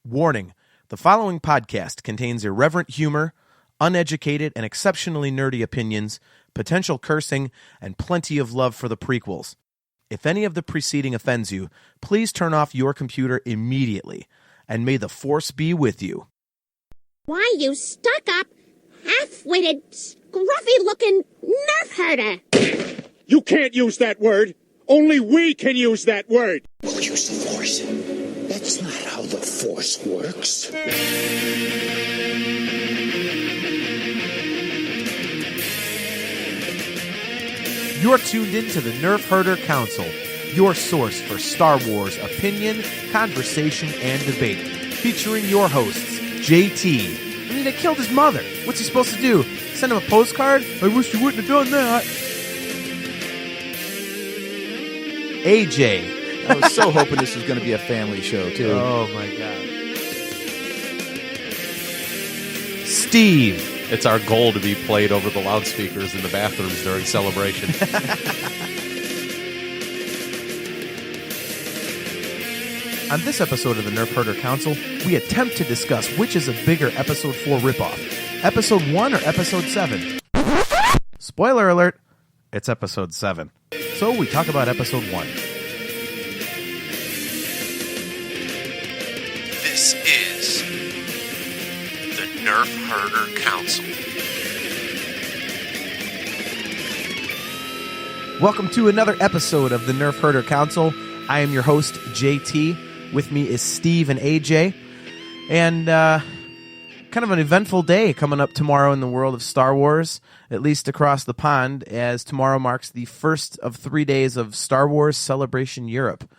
Warning, the following podcast contains irreverent humor, uneducated and exceptionally nerdy opinions, potential cursing, and plenty of love for the prequels. If any of the preceding offends you, please turn off your computer immediately, and may the Force be with you. Why, you stuck-up, half-witted, scruffy-looking nerf herder! You can't use that word! Only we can use that word! We'll use the Force. That's not how the Force works. You're tuned in to the Nerf Herder Council, your source for Star Wars opinion, conversation, and debate, featuring your hosts, JT. I mean, they killed his mother. What's he supposed to do? Send him a postcard? I wish you wouldn't have done that. AJ. I was so hoping this was going to be a family show, too. Oh, my God. Steve. It's our goal to be played over the loudspeakers in the bathrooms during celebration. On this episode of the Nerf Herder Council, we attempt to discuss which is a bigger Episode 4 ripoff, Episode 1 or Episode 7. Spoiler alert, it's Episode 7. So we talk about Episode 1. This is the Nerf Herder Council. Welcome to another episode of the Nerf Herder Council. I am your host, JT. With me is Steve and AJ. And kind of an eventful day coming up tomorrow in the world of Star Wars, at least across the pond, as tomorrow marks the first of 3 days of Star Wars Celebration Europe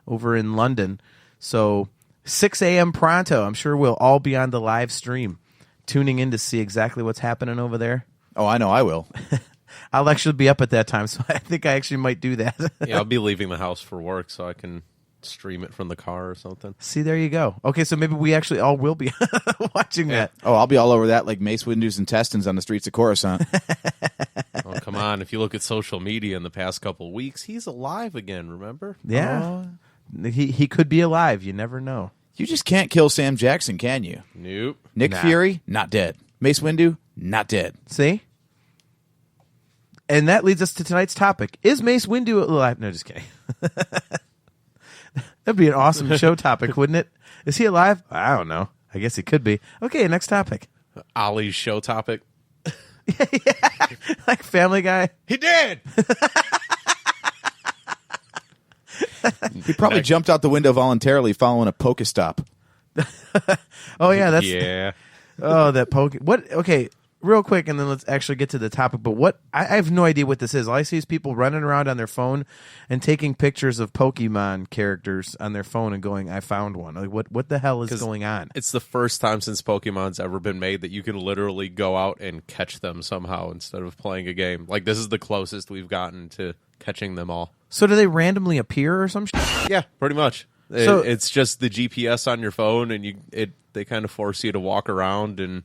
over in London. So 6 a.m. pronto. I'm sure we'll all be on the live stream, tuning in to see exactly what's happening over there. Oh, I know I will. I'll actually be up at that time, so I think I actually might do that. Yeah, I'll be leaving the house for work, so I can stream it from the car or something. See, there you go. Okay, so maybe we actually all will be watching that. Oh, I'll be all over that like Mace Windu's intestines on the streets of Coruscant. Oh, come on. If you look at social media in the past couple of weeks, he's alive again, remember? Yeah. He could be alive. You never know. You just can't kill Sam Jackson, can you? Nope. Nick Fury, not dead. Mace Windu, not dead. See? And that leads us to tonight's topic. Is Mace Windu alive? No, just kidding. That'd be an awesome show topic, wouldn't it? Is he alive? I don't know. I guess he could be. Okay, next topic. Ollie's show topic. Yeah, like Family Guy. He did! He probably jumped out the window voluntarily following a Pokestop. Oh, yeah, that's... Yeah. Oh, that poke... What? Okay, real quick, and then let's actually get to the topic. But what... I have no idea what this is. All I see is people running around on their phone and taking pictures of Pokemon characters on their phone and going, I found one. Like, what the hell is going on? It's the first time since Pokemon's ever been made that you can literally go out and catch them somehow instead of playing a game. Like, this is the closest we've gotten to catching them all. So do they randomly appear or some shit? Yeah, pretty much. So- It's just the GPS on your phone, and they kind of force you to walk around, and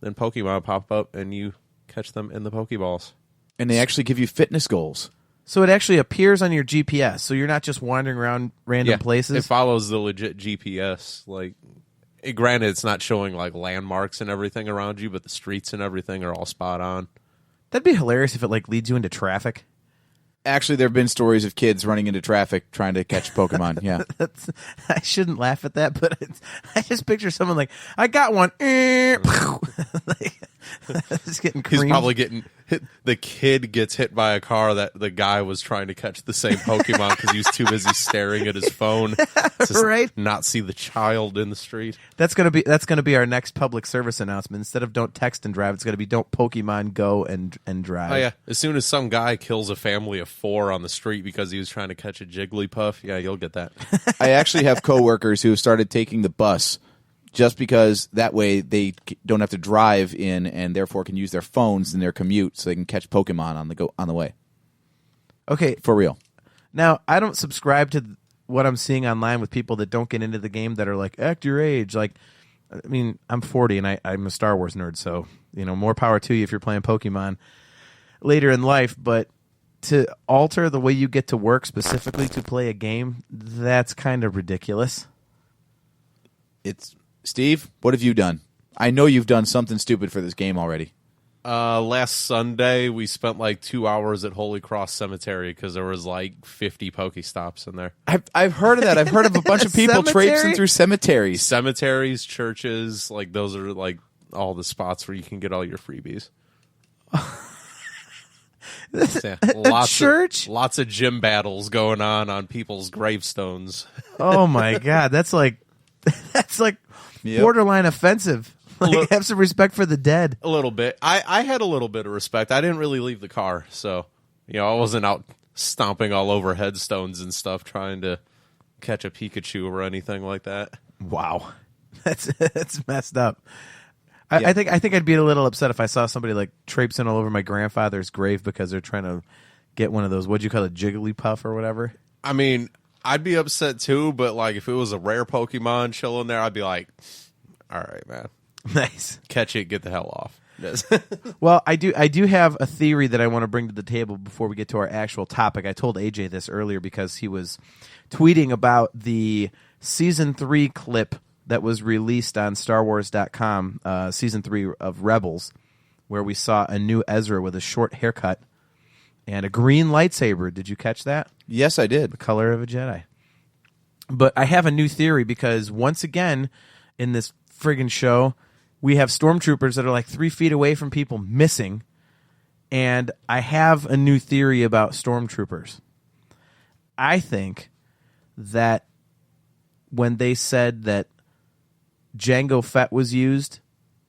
then Pokemon pop up, and you catch them in the Pokeballs. And they actually give you fitness goals. So it actually appears on your GPS, so you're not just wandering around random places? It follows the legit GPS. Like, granted, it's not showing like landmarks and everything around you, but the streets and everything are all spot on. That'd be hilarious if it like leads you into traffic. Actually, there have been stories of kids running into traffic trying to catch Pokemon. Yeah, I shouldn't laugh at that, but I just picture someone like, I got one. Like, just getting creamed. He's probably getting hit. The kid gets hit by a car that the guy was trying to catch the same Pokemon because he was too busy staring at his phone to right? not see the child in the street. That's gonna be our next public service announcement. Instead of don't text and drive, it's gonna be don't Pokemon go and drive. Oh yeah, as soon as some guy kills a family of 4 on the street because he was trying to catch a Jigglypuff, yeah, you'll get that. I actually have coworkers who have started taking the bus just because that way they don't have to drive in and therefore can use their phones in their commute so they can catch Pokemon on the way. Okay, For real. now I don't subscribe to what I'm seeing online with people that don't get into the game that are like, act your age. Like, I mean, I'm 40 and I'm a Star Wars nerd, so more power to you if you're playing Pokemon later in life. But to alter the way you get to work specifically to play a game, that's kind of ridiculous. It's Steve, what have you done? I know you've done something stupid for this game already. Last Sunday, we spent like 2 hours at Holy Cross Cemetery because there was like 50 Pokestops in there. I've heard of that. I've heard of a bunch of people Cemetery? traipsing through cemeteries. Cemeteries, churches, like those are like all the spots where you can get all your freebies. Yeah, church? Lots of gym battles going on people's gravestones. Oh my God, that's like Yep. borderline offensive. Like, have some respect for the dead. A little bit. I had a little bit of respect. I didn't really leave the car, so I wasn't out stomping all over headstones and stuff trying to catch a Pikachu or anything like that. Wow, that's messed up. I think I'd be a little upset if I saw somebody like traipsing all over my grandfather's grave because they're trying to get one of those, what'd you call it, Jigglypuff or whatever. I mean, I'd be upset too, but like if it was a rare Pokemon chilling there, I'd be like, all right, man. Nice. Catch it, get the hell off. Yes. Well, I do have a theory that I want to bring to the table before we get to our actual topic. I told AJ this earlier because he was tweeting about the Season 3 clip that was released on StarWars.com, Season 3 of Rebels, where we saw a new Ezra with a short haircut and a green lightsaber. Did you catch that? Yes, I did. The color of a Jedi. But I have a new theory because once again in this friggin' show, we have stormtroopers that are like 3 feet away from people missing, and I have a new theory about stormtroopers. I think that when they said that Jango Fett was used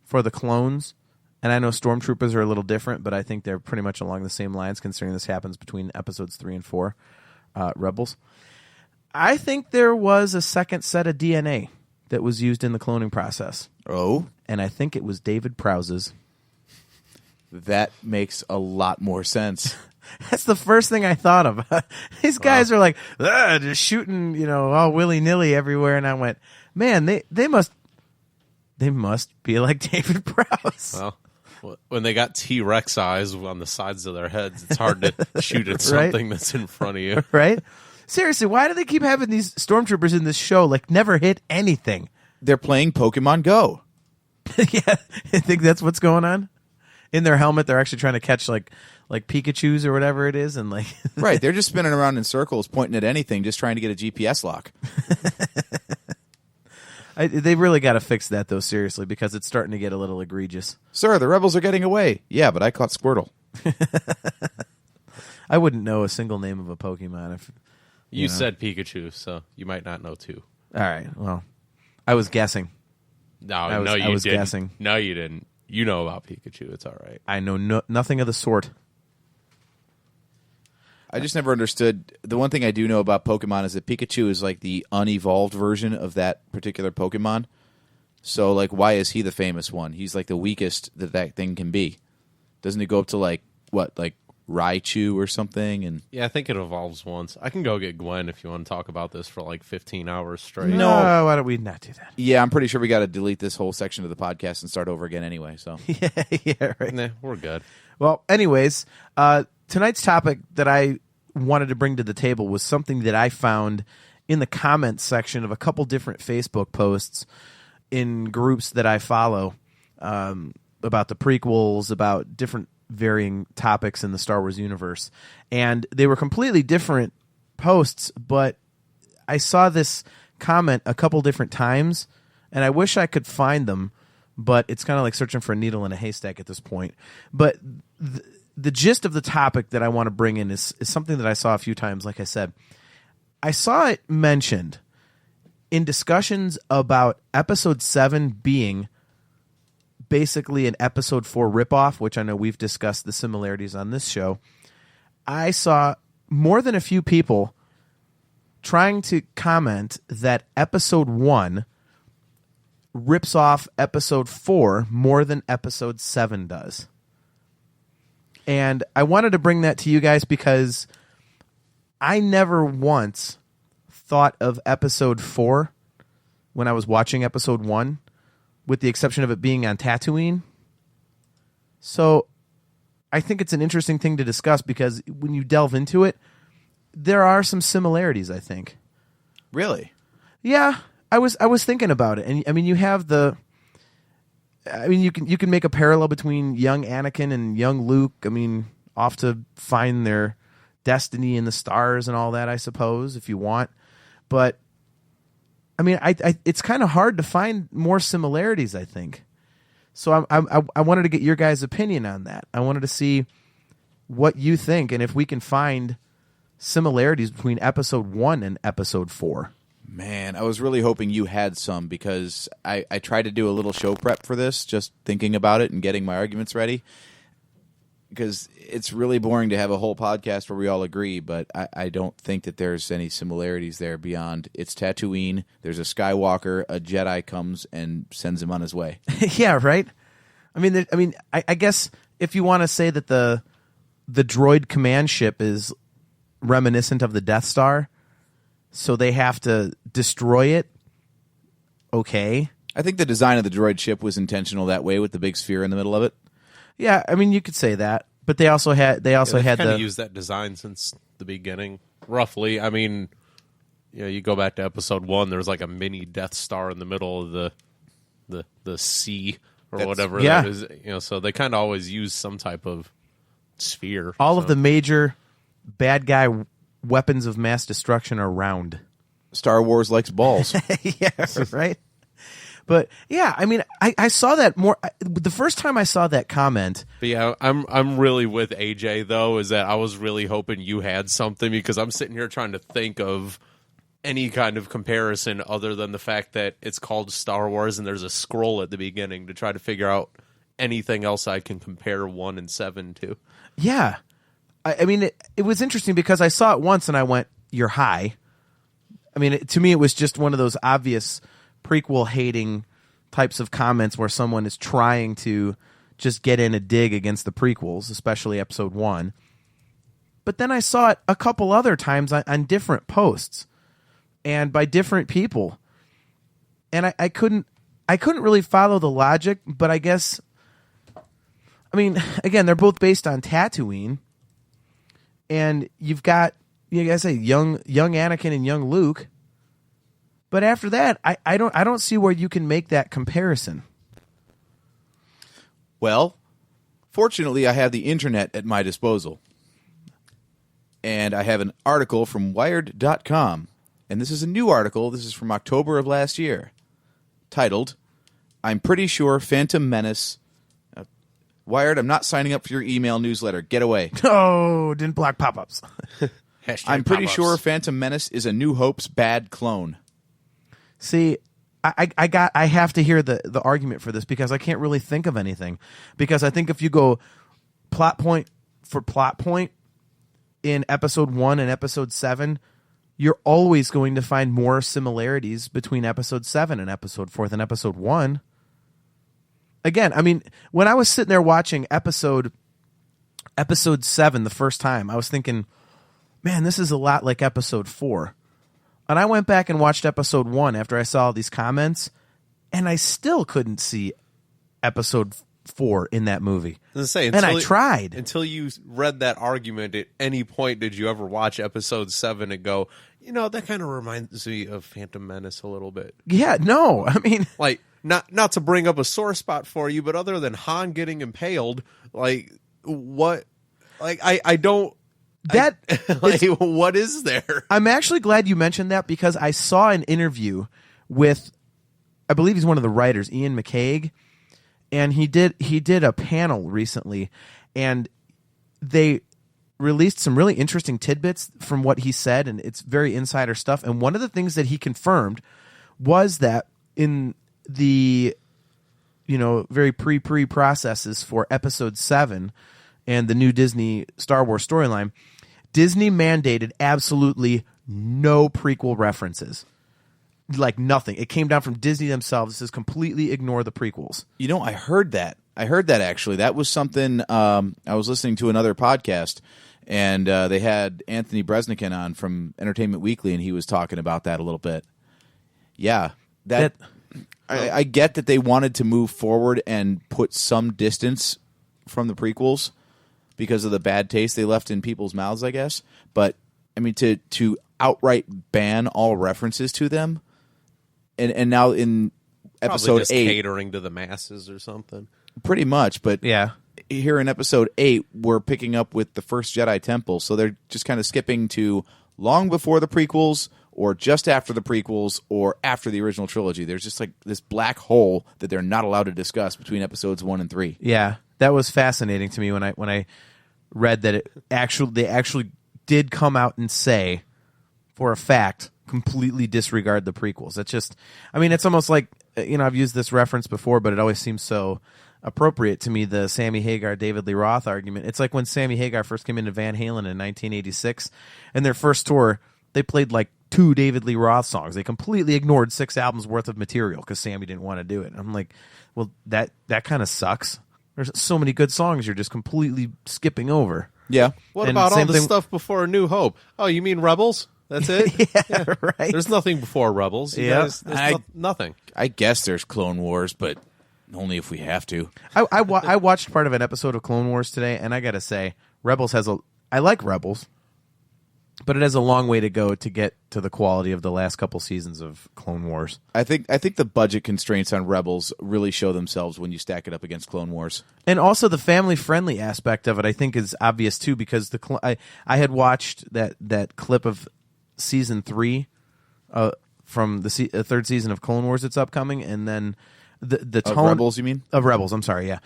for the clones, and I know stormtroopers are a little different, but I think they're pretty much along the same lines considering this happens between episodes 3 and 4, Rebels. I think there was a second set of DNA that was used in the cloning process. Oh? And I think it was David Prowse's. That makes a lot more sense. That's the first thing I thought of. These guys are like, just shooting, all willy-nilly everywhere. And I went, man, they must be like David Prowse. Well, when they got T-Rex eyes on the sides of their heads, it's hard to shoot at something that's in front of you. Right? Seriously, why do they keep having these stormtroopers in this show never hit anything? They're playing Pokemon Go. Yeah, I think that's what's going on. In their helmet, they're actually trying to catch like Pikachus or whatever it is, and like Right, they're just spinning around in circles, pointing at anything, just trying to get a GPS lock. They really got to fix that though, seriously, because it's starting to get a little egregious. Sir, the rebels are getting away. Yeah, but I caught Squirtle. I wouldn't know a single name of a Pokemon if you said Pikachu, so you might not know two. All right, well, I was guessing. I was didn't. guessing. No, you didn't. You know about Pikachu. It's all right. I know nothing of the sort. I just never understood. The one thing I do know about Pokemon is that Pikachu is like the unevolved version of that particular Pokemon. So, like, why is he the famous one? He's like the weakest that thing can be. Doesn't it go up to like Raichu or something? And yeah, I think it evolves once. I can go get Gwen if you want to talk about this for like 15 hours straight. No, why don't we not do that? Yeah, I'm pretty sure we got to delete this whole section of the podcast and start over again anyway. So yeah, right. Nah, we're good. Well, anyways, tonight's topic that I wanted to bring to the table was something that I found in the comments section of a couple different Facebook posts in groups that I follow about the prequels, about different varying topics in the Star Wars universe. And they were completely different posts, but I saw this comment a couple different times, and I wish I could find them, but it's kind of like searching for a needle in a haystack at this point. But the gist of the topic that I want to bring in is something that I saw a few times. Like I said, I saw it mentioned in discussions about Episode 7 being basically an Episode 4 ripoff, which I know we've discussed the similarities on this show. I saw more than a few people trying to comment that Episode 1 rips off Episode 4 more than Episode 7 does. And I wanted to bring that to you guys because I never once thought of Episode 4 when I was watching Episode 1, with the exception of it being on Tatooine. So I think it's an interesting thing to discuss because when you delve into it, there are some similarities, I think. Really? Yeah. I was thinking about it, and I mean, you have the. I mean, you can make a parallel between young Anakin and young Luke. I mean, off to find their destiny in the stars and all that, I suppose, if you want. But I mean, I it's kind of hard to find more similarities, I think. So I wanted to get your guys' opinion on that. I wanted to see what you think and if we can find similarities between episode 1 and episode 4. Man, I was really hoping you had some because I tried to do a little show prep for this, just thinking about it and getting my arguments ready. Because it's really boring to have a whole podcast where we all agree, but I don't think that there's any similarities there beyond it's Tatooine, there's a Skywalker, a Jedi comes and sends him on his way. Yeah, right? I guess if you want to say that the droid command ship is reminiscent of the Death Star, so they have to destroy it. Okay. I think the design of the droid ship was intentional that way with the big sphere in the middle of it. Yeah, I mean you could say that, but they also had kind of used that design since the beginning, roughly. I mean, you go back to episode 1. There's like a mini Death Star in the middle of the sea or whatever that is. So they kind of always use some type of sphere. All of the major bad guy weapons of mass destruction are round. Star Wars likes balls. Yeah, right. But yeah, I mean, I saw that more the first time I saw that comment. But yeah, I'm really with AJ though. Is that I was really hoping you had something because I'm sitting here trying to think of any kind of comparison other than the fact that it's called Star Wars and there's a scroll at the beginning to try to figure out anything else I can compare 1 and 7 to. Yeah, I mean, it was interesting because I saw it once and I went, "You're high." I mean, to me, it was just one of those obvious prequel hating types of comments where someone is trying to just get in a dig against the prequels, especially episode 1. But then I saw it a couple other times on different posts and by different people. And I couldn't really follow the logic, but I guess, I mean, again, they're both based on Tatooine. And you've got, you guys say young Anakin and young Luke. But after that, I don't see where you can make that comparison. Well, fortunately, I have the internet at my disposal. And I have an article from Wired.com. And this is a new article. This is from October of last year. Titled, "I'm pretty sure Phantom Menace..." Wired, I'm not signing up for your email newsletter. Get away. Oh, didn't block pop-ups. I'm pretty sure Phantom Menace is a New Hope's bad clone. See, I have to hear the argument for this because I can't really think of anything. Because I think if you go plot point for plot point in episode 1 and episode 7, you're always going to find more similarities between episode 7 and episode 4 than episode 1. Again, I mean, when I was sitting there watching episode 7 the first time, I was thinking, man, this is a lot like episode 4. And I went back and watched episode 1 after I saw all these comments, and I still couldn't see episode 4 in that movie. I tried. Until you read that argument, at any point did you ever watch episode 7 and go, that kind of reminds me of Phantom Menace a little bit? Yeah, no. I mean, like, not to bring up a sore spot for you, but other than Han getting impaled, like, what? Like, I don't... That what is there? I'm actually glad you mentioned that because I saw an interview with, I believe he's one of the writers, Ian McCaig, and he did a panel recently, and they released some really interesting tidbits from what he said, and it's very insider stuff. And one of the things that he confirmed was that in the very pre processes for episode 7 and the new Disney Star Wars storyline, Disney mandated absolutely no prequel references. Like nothing. It came down from Disney themselves. It says completely ignore the prequels. I heard that. Actually. That was something I was listening to another podcast, and they had Anthony Bresnikan on from Entertainment Weekly, and he was talking about that a little bit. Yeah. I get that they wanted to move forward and put some distance from the prequels because of the bad taste they left in people's mouths, I guess. But I mean, to outright ban all references to them and now in Probably episode just 8, catering to the masses or something. pretty much. But Yeah. here in episode 8, we're picking up with the first Jedi Temple, so they're just kind of skipping to long before the prequels, or just after the prequels, or after the original trilogy. There's just like this black hole that they're not allowed to discuss between episodes 1 and 3. Yeah, that was fascinating to me when I read that they actually did come out and say, for a fact, completely disregard the prequels. It's just, I mean, it's almost like, I've used this reference before, but it always seems so appropriate to me, the Sammy Hagar, David Lee Roth argument. It's like when Sammy Hagar first came into Van Halen in 1986, and their first tour, they played like 2 David Lee Roth songs. They completely ignored 6 albums worth of material because Sammy didn't want to do it. And I'm like, well, that kind of sucks. There's so many good songs you're just completely skipping over. Yeah. What And about all same the thing- stuff before A New Hope? Oh, you mean Rebels? That's it? Yeah, right. There's nothing before Rebels. You Yeah. guys, there's nothing. I guess there's Clone Wars, but only if we have to. I watched part of an episode of Clone Wars today, and I gotta say, I like Rebels, but it has a long way to go to get to the quality of the last couple seasons of Clone Wars. I think the budget constraints on Rebels really show themselves when you stack it up against Clone Wars. And also the family-friendly aspect of it, I think, is obvious too, because I had watched that clip of season 3 from the third season of Clone Wars that's upcoming, and then the Of tone Rebels, you mean? of Rebels. I'm sorry, yeah.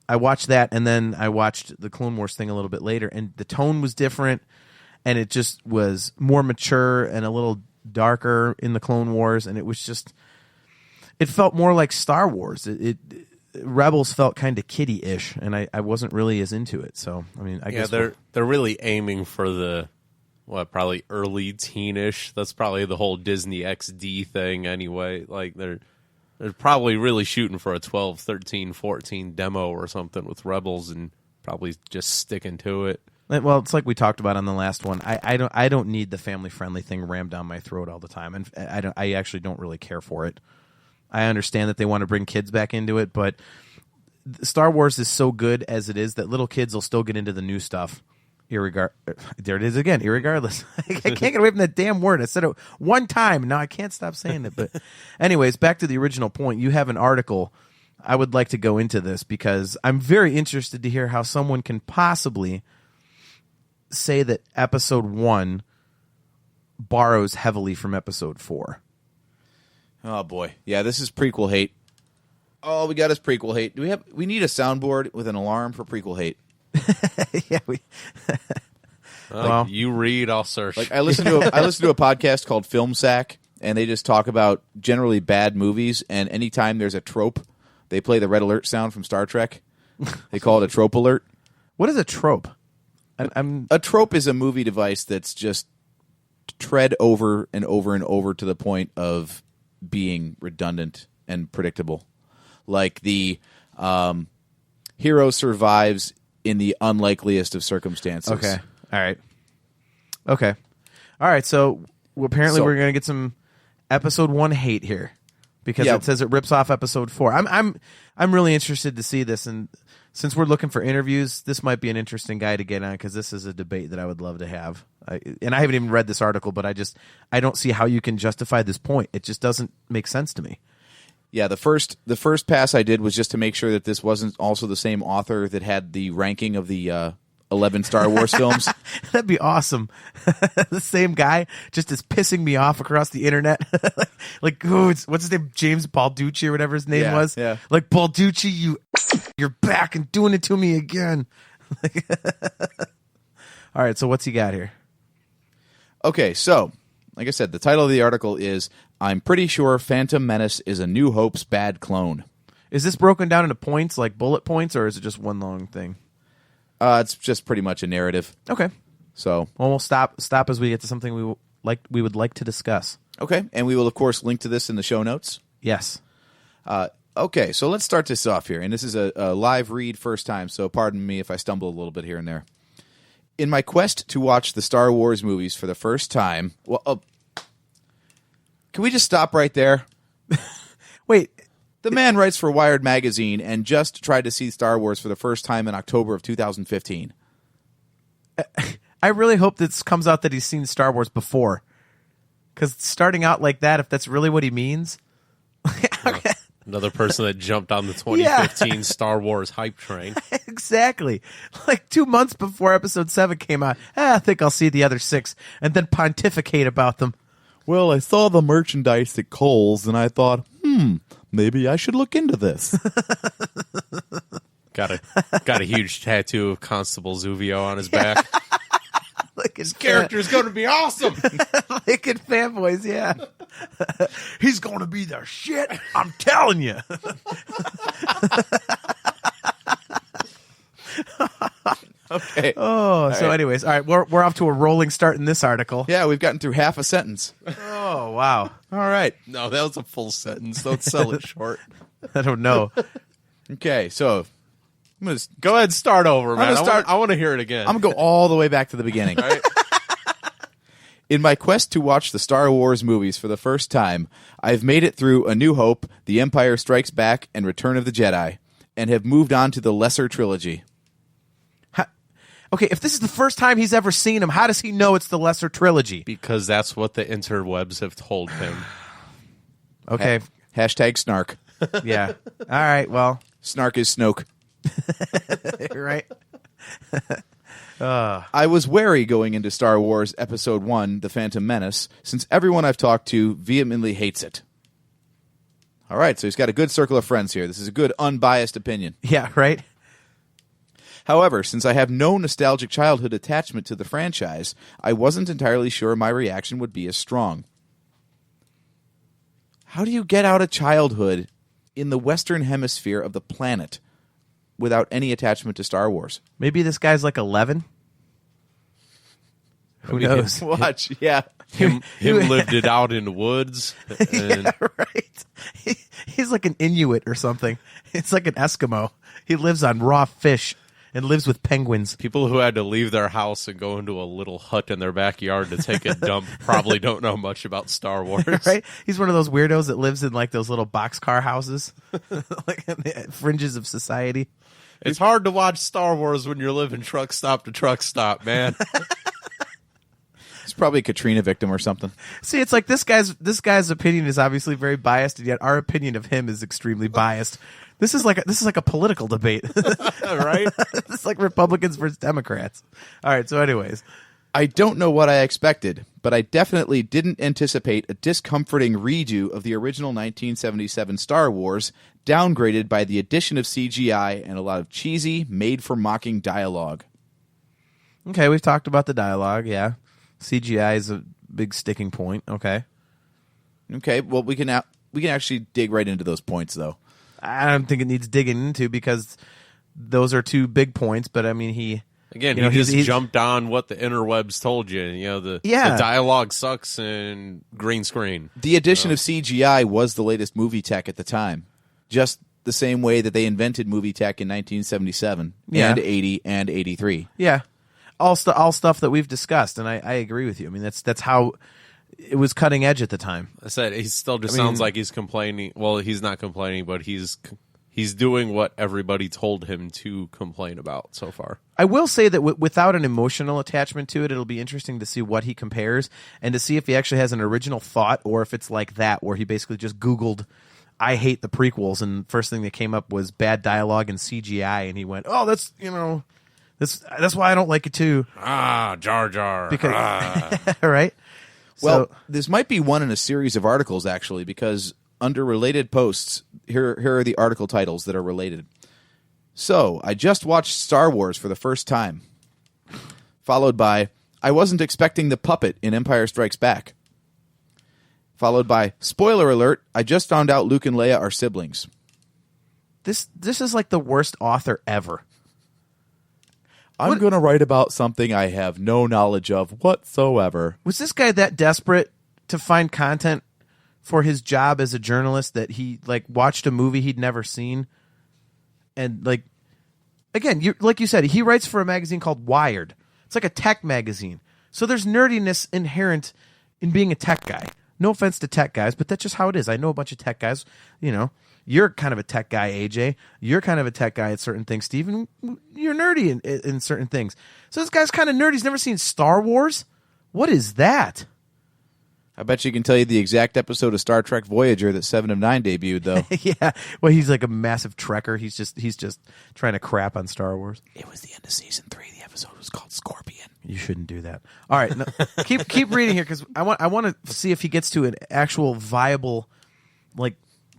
I watched that, and then I watched the Clone Wars thing a little bit later, and the tone was different, and it just was more mature and a little darker in the Clone Wars, and it felt more like Star Wars. Rebels felt kind of kiddie-ish, and I wasn't really as into it. So I mean, I guess they're really aiming for the probably early teenish. That's probably the whole Disney XD thing anyway. Like they're probably really shooting for a 12, 13, 14 demo or something with Rebels, and probably just sticking to it. Well, it's like we talked about on the last one. I don't need the family friendly thing rammed down my throat all the time, and I actually don't really care for it. I understand that they want to bring kids back into it, but Star Wars is so good as it is that little kids will still get into the new stuff. There it is again. Irregardless, I can't get away from that damn word. I said it one time, now I can't stop saying it. But, anyways, back to the original point. You have an article. I would like to go into this because I'm very interested to hear how someone can possibly say that Episode 1 borrows heavily from Episode 4. Oh boy, yeah, this is prequel hate. All we got is prequel hate. We need a soundboard with an alarm for prequel hate. Yeah, Well, You read, I'll search. Like I listen to a podcast called Film Sack, and they just talk about generally bad movies. And anytime there's a trope, they play the red alert sound from Star Trek. They call it a trope alert. what is a trope? I'm A trope is a movie device that's just tread over and over and over to the point of being redundant and predictable. Like the hero survives in the unlikeliest of circumstances. okay. All right. So apparently we're gonna get some Episode 1 hate here because Yeah. it says it rips off Episode 4. I'm really interested to see this, and since we're looking for interviews, this might be an interesting guy to get on because this is a debate that I would love to have. And I haven't even read this article, but I don't see how you can justify this point. It just doesn't make sense to me. Yeah, the first pass I did was just to make sure that this wasn't also the same author that had the ranking of the 11 Star Wars films. That'd be awesome. The same guy just is pissing me off across the internet. like, what's his name? James Balducci or whatever his name Yeah, was. yeah. Like, Balducci, you're back and doing it to me again. All right, so what's he got here? Okay, so, like I said, the title of the article is I'm Pretty Sure Phantom Menace is a New Hope's Bad Clone. Is this broken down into points, like bullet points, or is it just one long thing? It's just pretty much a narrative. Okay. So, Well, we'll stop as we get to something we would like to discuss. okay, and we will, of course, link to this in the show notes. Yes. Okay, so let's start this off here. And this is a live read first time, so pardon me if I stumble a little bit here and there. In my quest to watch the Star Wars movies for the first time... Well, can we just stop right there? Wait. The man writes for Wired Magazine and just tried to see Star Wars for the first time in October of 2015. I really hope this comes out that he's seen Star Wars before. Because starting out like that, if that's really what he means. Okay. Another person that jumped on the 2015 Star Wars hype train. Exactly. Like 2 months before Episode 7 came out, I think I'll see the other 6 and then pontificate about them. Well, I saw the merchandise at Kohl's, and I thought, maybe I should look into this. Got a huge tattoo of Constable Zuvio on his back. Like his Character's going to be awesome. Like in Fanboys, yeah. He's going to be the shit. I'm telling you. Okay. Oh, so anyways, all right, we're off to a rolling start in this article. Yeah, we've gotten through half a sentence. Oh, wow. All right. No, that was a full sentence. Don't sell it short. I don't know. Okay, so I'm going to Go ahead and start over, man. gonna start- I want to hear it again. I'm going to go all the way back to the beginning. All right? In my quest to watch the Star Wars movies for the first time, I've made it through A New Hope, The Empire Strikes Back, and Return of the Jedi, and have moved on to the lesser trilogy. Okay, if this is the first time he's ever seen him, how does he know it's the lesser trilogy? Because that's what the interwebs have told him. Okay, Hashtag snark. yeah. All right, well, Snark is Snoke. right. I was wary going into Star Wars Episode 1, The Phantom Menace, since everyone I've talked to vehemently hates it. All right, so he's got a good circle of friends here. This is a good, unbiased opinion. Yeah, right? However, since I have no nostalgic childhood attachment to the franchise, I wasn't entirely sure my reaction would be as strong. How do you get out of childhood in the Western Hemisphere of the planet without any attachment to Star Wars? Maybe this guy's like 11. Who knows? Watch, yeah. Him lived it out in the woods. And Yeah, right. He's like an Inuit or something. It's like an Eskimo. He lives on raw fish and lives with penguins. people who had to leave their house and go into a little hut in their backyard to take a dump probably don't know much about Star Wars. Right? He's one of those weirdos that lives in like those little boxcar houses, like on the fringes of society. It's hard to watch Star Wars when you're living truck stop to truck stop, man. He's probably a Katrina victim or something. See, it's like this guy's opinion is obviously very biased, and yet our opinion of him is extremely biased. This is like a political debate, Right? It's like Republicans versus Democrats. All right, so anyways, I don't know what I expected, but I definitely didn't anticipate a discomforting redo of the original 1977 Star Wars, downgraded by the addition of CGI and a lot of cheesy, made-for-mocking dialogue. okay, we've talked about the dialogue. Yeah, CGI is a big sticking point. Okay, Well, we can actually dig right into those points, though. I don't think it needs digging into because those are two big points. But I mean, he Just jumped on what the interwebs told you. The dialogue sucks and green screen. The addition of CGI was the latest movie tech at the time, just the same way that they invented movie tech in 1977 and 80 and 83. Yeah, all stuff that we've discussed, and I agree with you. I mean, that's how it was cutting edge at the time. I said he still just sounds like he's complaining. Well, he's not complaining, but he's doing what everybody told him to complain about so far. I will say that without an emotional attachment to it, it'll be interesting to see what he compares and to see if he actually has an original thought or if it's like that, where he basically just Googled, I hate the prequels, and first thing that came up was bad dialogue and CGI, and he went, oh, that's why I don't like it too. Jar Jar. Because, right? Well, So, this might be one in a series of articles, actually, because under related posts, here are the article titles that are related. So, I just watched Star Wars for the first time. Followed by, I wasn't expecting the puppet in Empire Strikes Back. Followed by, spoiler alert, I just found out Luke and Leia are siblings. this is like the worst author ever. I'm going to write about something I have no knowledge of whatsoever. Was this guy that desperate to find content for his job as a journalist that he watched a movie he'd never seen? And again, like you said, he writes for a magazine called Wired. It's like a tech magazine. So there's nerdiness inherent in being a tech guy. No offense to tech guys, but that's just how it is. I know a bunch of tech guys. You're kind of a tech guy, AJ. You're kind of a tech guy at certain things, Steven. You're nerdy in certain things. So this guy's kind of nerdy. He's never seen Star Wars. What is that? I bet you can tell you the exact episode of Star Trek Voyager that 7 of 9 debuted, though. Yeah, well, he's like a massive trekker. He's just trying to crap on Star Wars. It was the end of season 3. The episode was called Scorpion. You shouldn't do that. All right, no, keep reading here because I want to see if he gets to an actual viable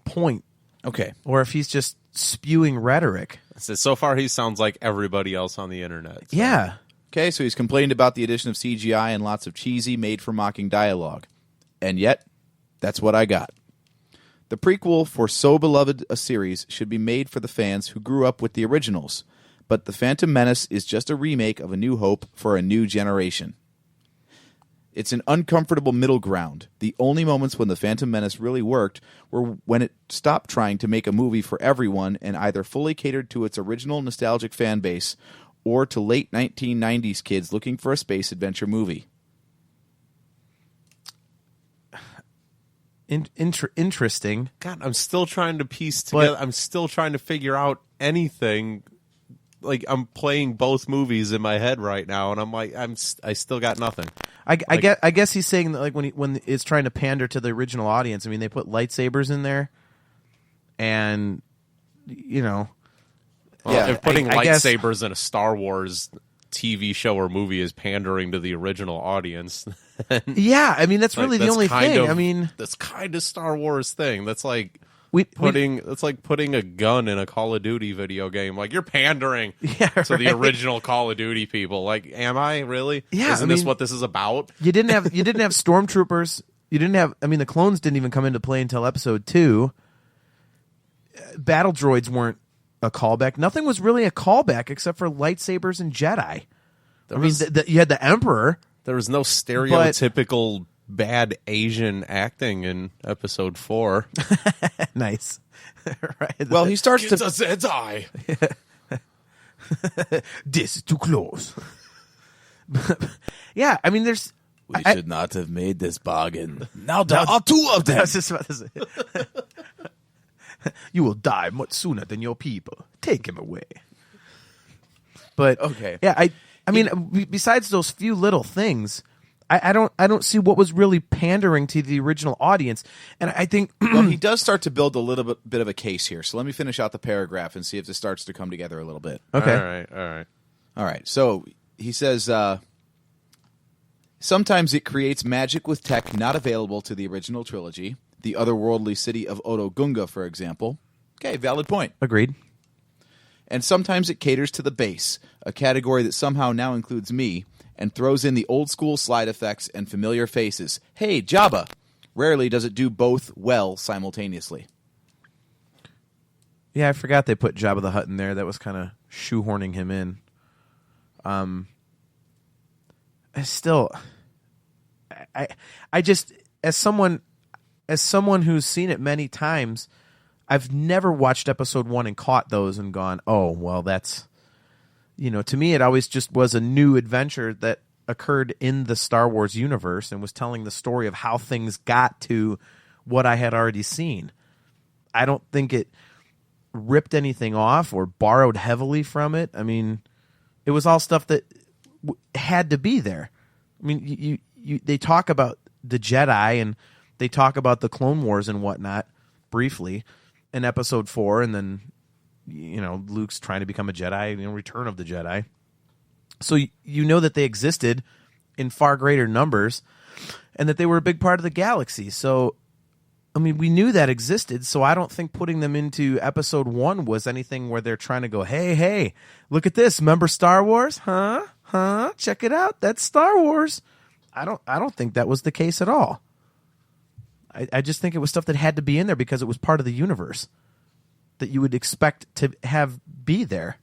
point. Okay. Or if he's just spewing rhetoric. So far, he sounds like everybody else on the internet. So. Yeah. Okay, so he's complained about the addition of CGI and lots of cheesy, made-for-mocking dialogue. And yet, that's what I got. The prequel for so beloved a series should be made for the fans who grew up with the originals. But The Phantom Menace is just a remake of A New Hope for a new generation. It's an uncomfortable middle ground. The only moments when The Phantom Menace really worked were when it stopped trying to make a movie for everyone and either fully catered to its original nostalgic fan base or to late 1990s kids looking for a space adventure movie. Interesting. God, I'm still trying to piece together. I'm still trying to figure out anything. Like, I'm playing both movies in my head right now, and I'm like, I still got nothing. I guess he's saying that, like, when it's trying to pander to the original audience. I mean, they put lightsabers in there, and Well, Yeah, if putting I guess- lightsabers in a Star Wars TV show or movie is pandering to the original audience. yeah, I mean that's really the only thing. I mean, that's kind of Star Wars thing. That's like putting that's like putting a gun in a Call of Duty video game. Like, you're pandering to the right. original Call of Duty people. Like, am I really? Yeah, Isn't this what this is about? You didn't have stormtroopers. You didn't have. I mean, the clones didn't even come into play until Episode 2. Battle droids weren't a callback. Nothing was really a callback except for lightsabers and Jedi. You had the Emperor. There was no stereotypical bad Asian acting in Episode 4. Nice. Right. Well, he starts It's to... a Jedi. This is too close. Yeah, I mean, there's. We should not have made this bargain. Now there are two of them. I was just about to say. You will die much sooner than your people. Take him away. But Okay. yeah, I mean, besides those few little things, I don't see what was really pandering to the original audience, and I think Well, he does start to build a little bit of a case here. So let me finish out the paragraph and see if this starts to come together a little bit. okay, All right. So he says, sometimes it creates magic with tech not available to the original trilogy. The otherworldly city of Oto Gunga, for example. Okay, valid point. agreed. And sometimes it caters to the base, a category that somehow now includes me, and throws in the old school slide effects and familiar faces. Hey, Jabba! Rarely does it do both well simultaneously. Yeah, I forgot they put Jabba the Hutt in there. That was kind of shoehorning him in. I just as someone who's seen it many times, I've never watched Episode 1 and caught those and gone, oh, well, that's, to me it always just was a new adventure that occurred in the Star Wars universe and was telling the story of how things got to what I had already seen. I don't think it ripped anything off or borrowed heavily from it. I mean, it was all stuff that had to be there. I mean, they talk about the Jedi and they talk about the Clone Wars and whatnot briefly in Episode 4, and then Luke's trying to become a Jedi, Return of the Jedi. So you know that they existed in far greater numbers and that they were a big part of the galaxy. So I mean, we knew that existed, so I don't think putting them into Episode 1 was anything where they're trying to go, hey, look at this. Remember Star Wars? Huh? Check it out. That's Star Wars. I don't think that was the case at all. I just think it was stuff that had to be in there because it was part of the universe that you would expect to have be there.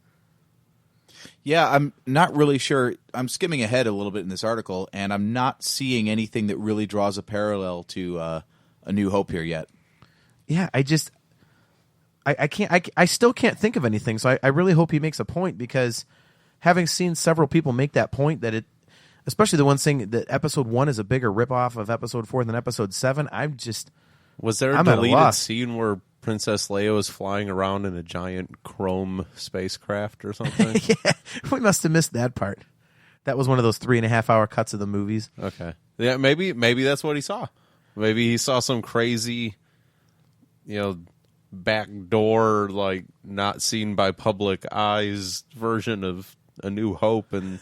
Yeah, I'm not really sure. I'm skimming ahead a little bit in this article, and I'm not seeing anything that really draws a parallel to A New Hope here yet. Yeah, I still can't think of anything, so I really hope he makes a point, because having seen several people make that point, that it, especially the one saying that Episode 1 is a bigger ripoff of Episode 4 than Episode 7, Was there a I'm at a deleted loss. scene where Princess Leia was flying around in a giant chrome spacecraft or something? yeah, we must have missed that part. That was one of those 3.5-hour cuts of the movies. Okay. Yeah, maybe that's what he saw. Maybe he saw some crazy, back door, like not seen by public eyes version of A New Hope, and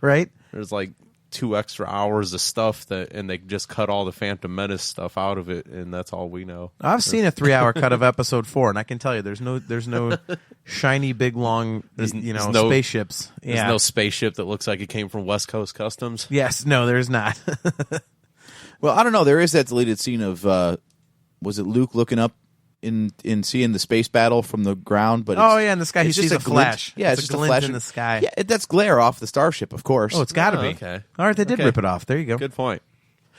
Right? there's like 2 extra hours of stuff and they just cut all the Phantom Menace stuff out of it, and that's all we know. I've seen a 3-hour cut of episode 4, and I can tell you there's no shiny, big, long, There's no spaceships. There's no spaceship that looks like it came from West Coast Customs. Yes, no, there's not. Well, I don't know. There is that deleted scene of was it Luke looking up in seeing the space battle from the ground? But in the sky he it's just sees a glint. flash. Yeah, it's just a a glint flash in the sky. Yeah, that's glare off the starship, of course. Oh, it's got to be. Okay. All right, they did Okay. rip it off. There you go. Good point.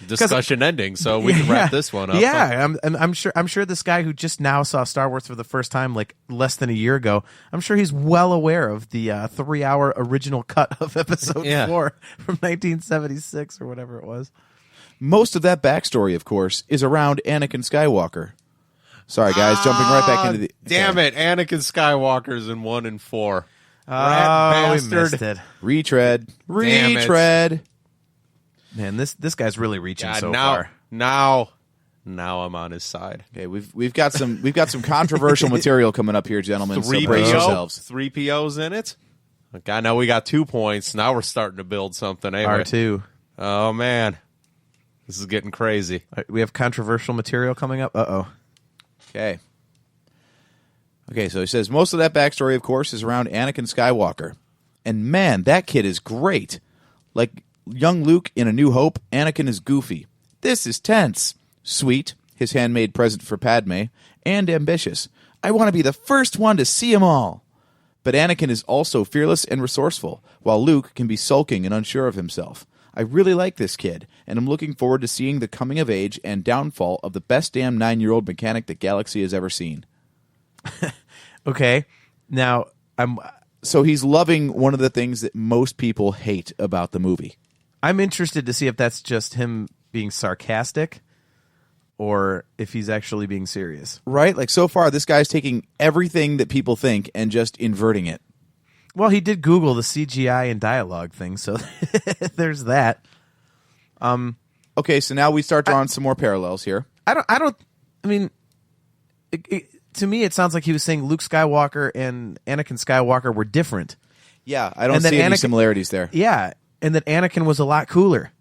Discussion ending, so we can wrap this one up. Yeah, I'm sure this guy who just now saw Star Wars for the first time, like less than a year ago, I'm sure he's well aware of the 3-hour original cut of Episode 4 from 1976 or whatever it was. Most of that backstory, of course, is around Anakin Skywalker. Sorry, guys, jumping right back into the... Damn it, Anakin Skywalker's in 1 and 4. Oh, Rat we missed it. Retread. Damn it. Retread. Man, this guy's really reaching God, so now, far. now I'm on his side. Okay, we've got some controversial material coming up here, gentlemen. So brace yourselves. 3 POs in it. Okay, now we got 2 points. Now we're starting to build something. Anyway. R2. Oh man, this is getting crazy. All right, we have controversial material coming up. Uh-oh. Okay. Okay, so he says most of that backstory, of course, is around Anakin Skywalker. And man, that kid is great. Like young Luke in A New Hope, Anakin is goofy. This is tense. Sweet, his handmade present for Padme, and ambitious. I want to be the first one to see them all. But Anakin is also fearless and resourceful, while Luke can be sulking and unsure of himself. I really like this kid, and I'm looking forward to seeing the coming of age and downfall of the best damn 9-year-old mechanic the galaxy has ever seen. Okay. Now, So he's loving one of the things that most people hate about the movie. I'm interested to see if that's just him being sarcastic or if he's actually being serious. Right? Like, so far, this guy's taking everything that people think and just inverting it. Well, he did Google the CGI and dialogue thing, so there's that. Okay, so now we start drawing some more parallels here. I mean, to me, it sounds like he was saying Luke Skywalker and Anakin Skywalker were different. Yeah, I don't And that see any Anakin- similarities there. Yeah, and that Anakin was a lot cooler.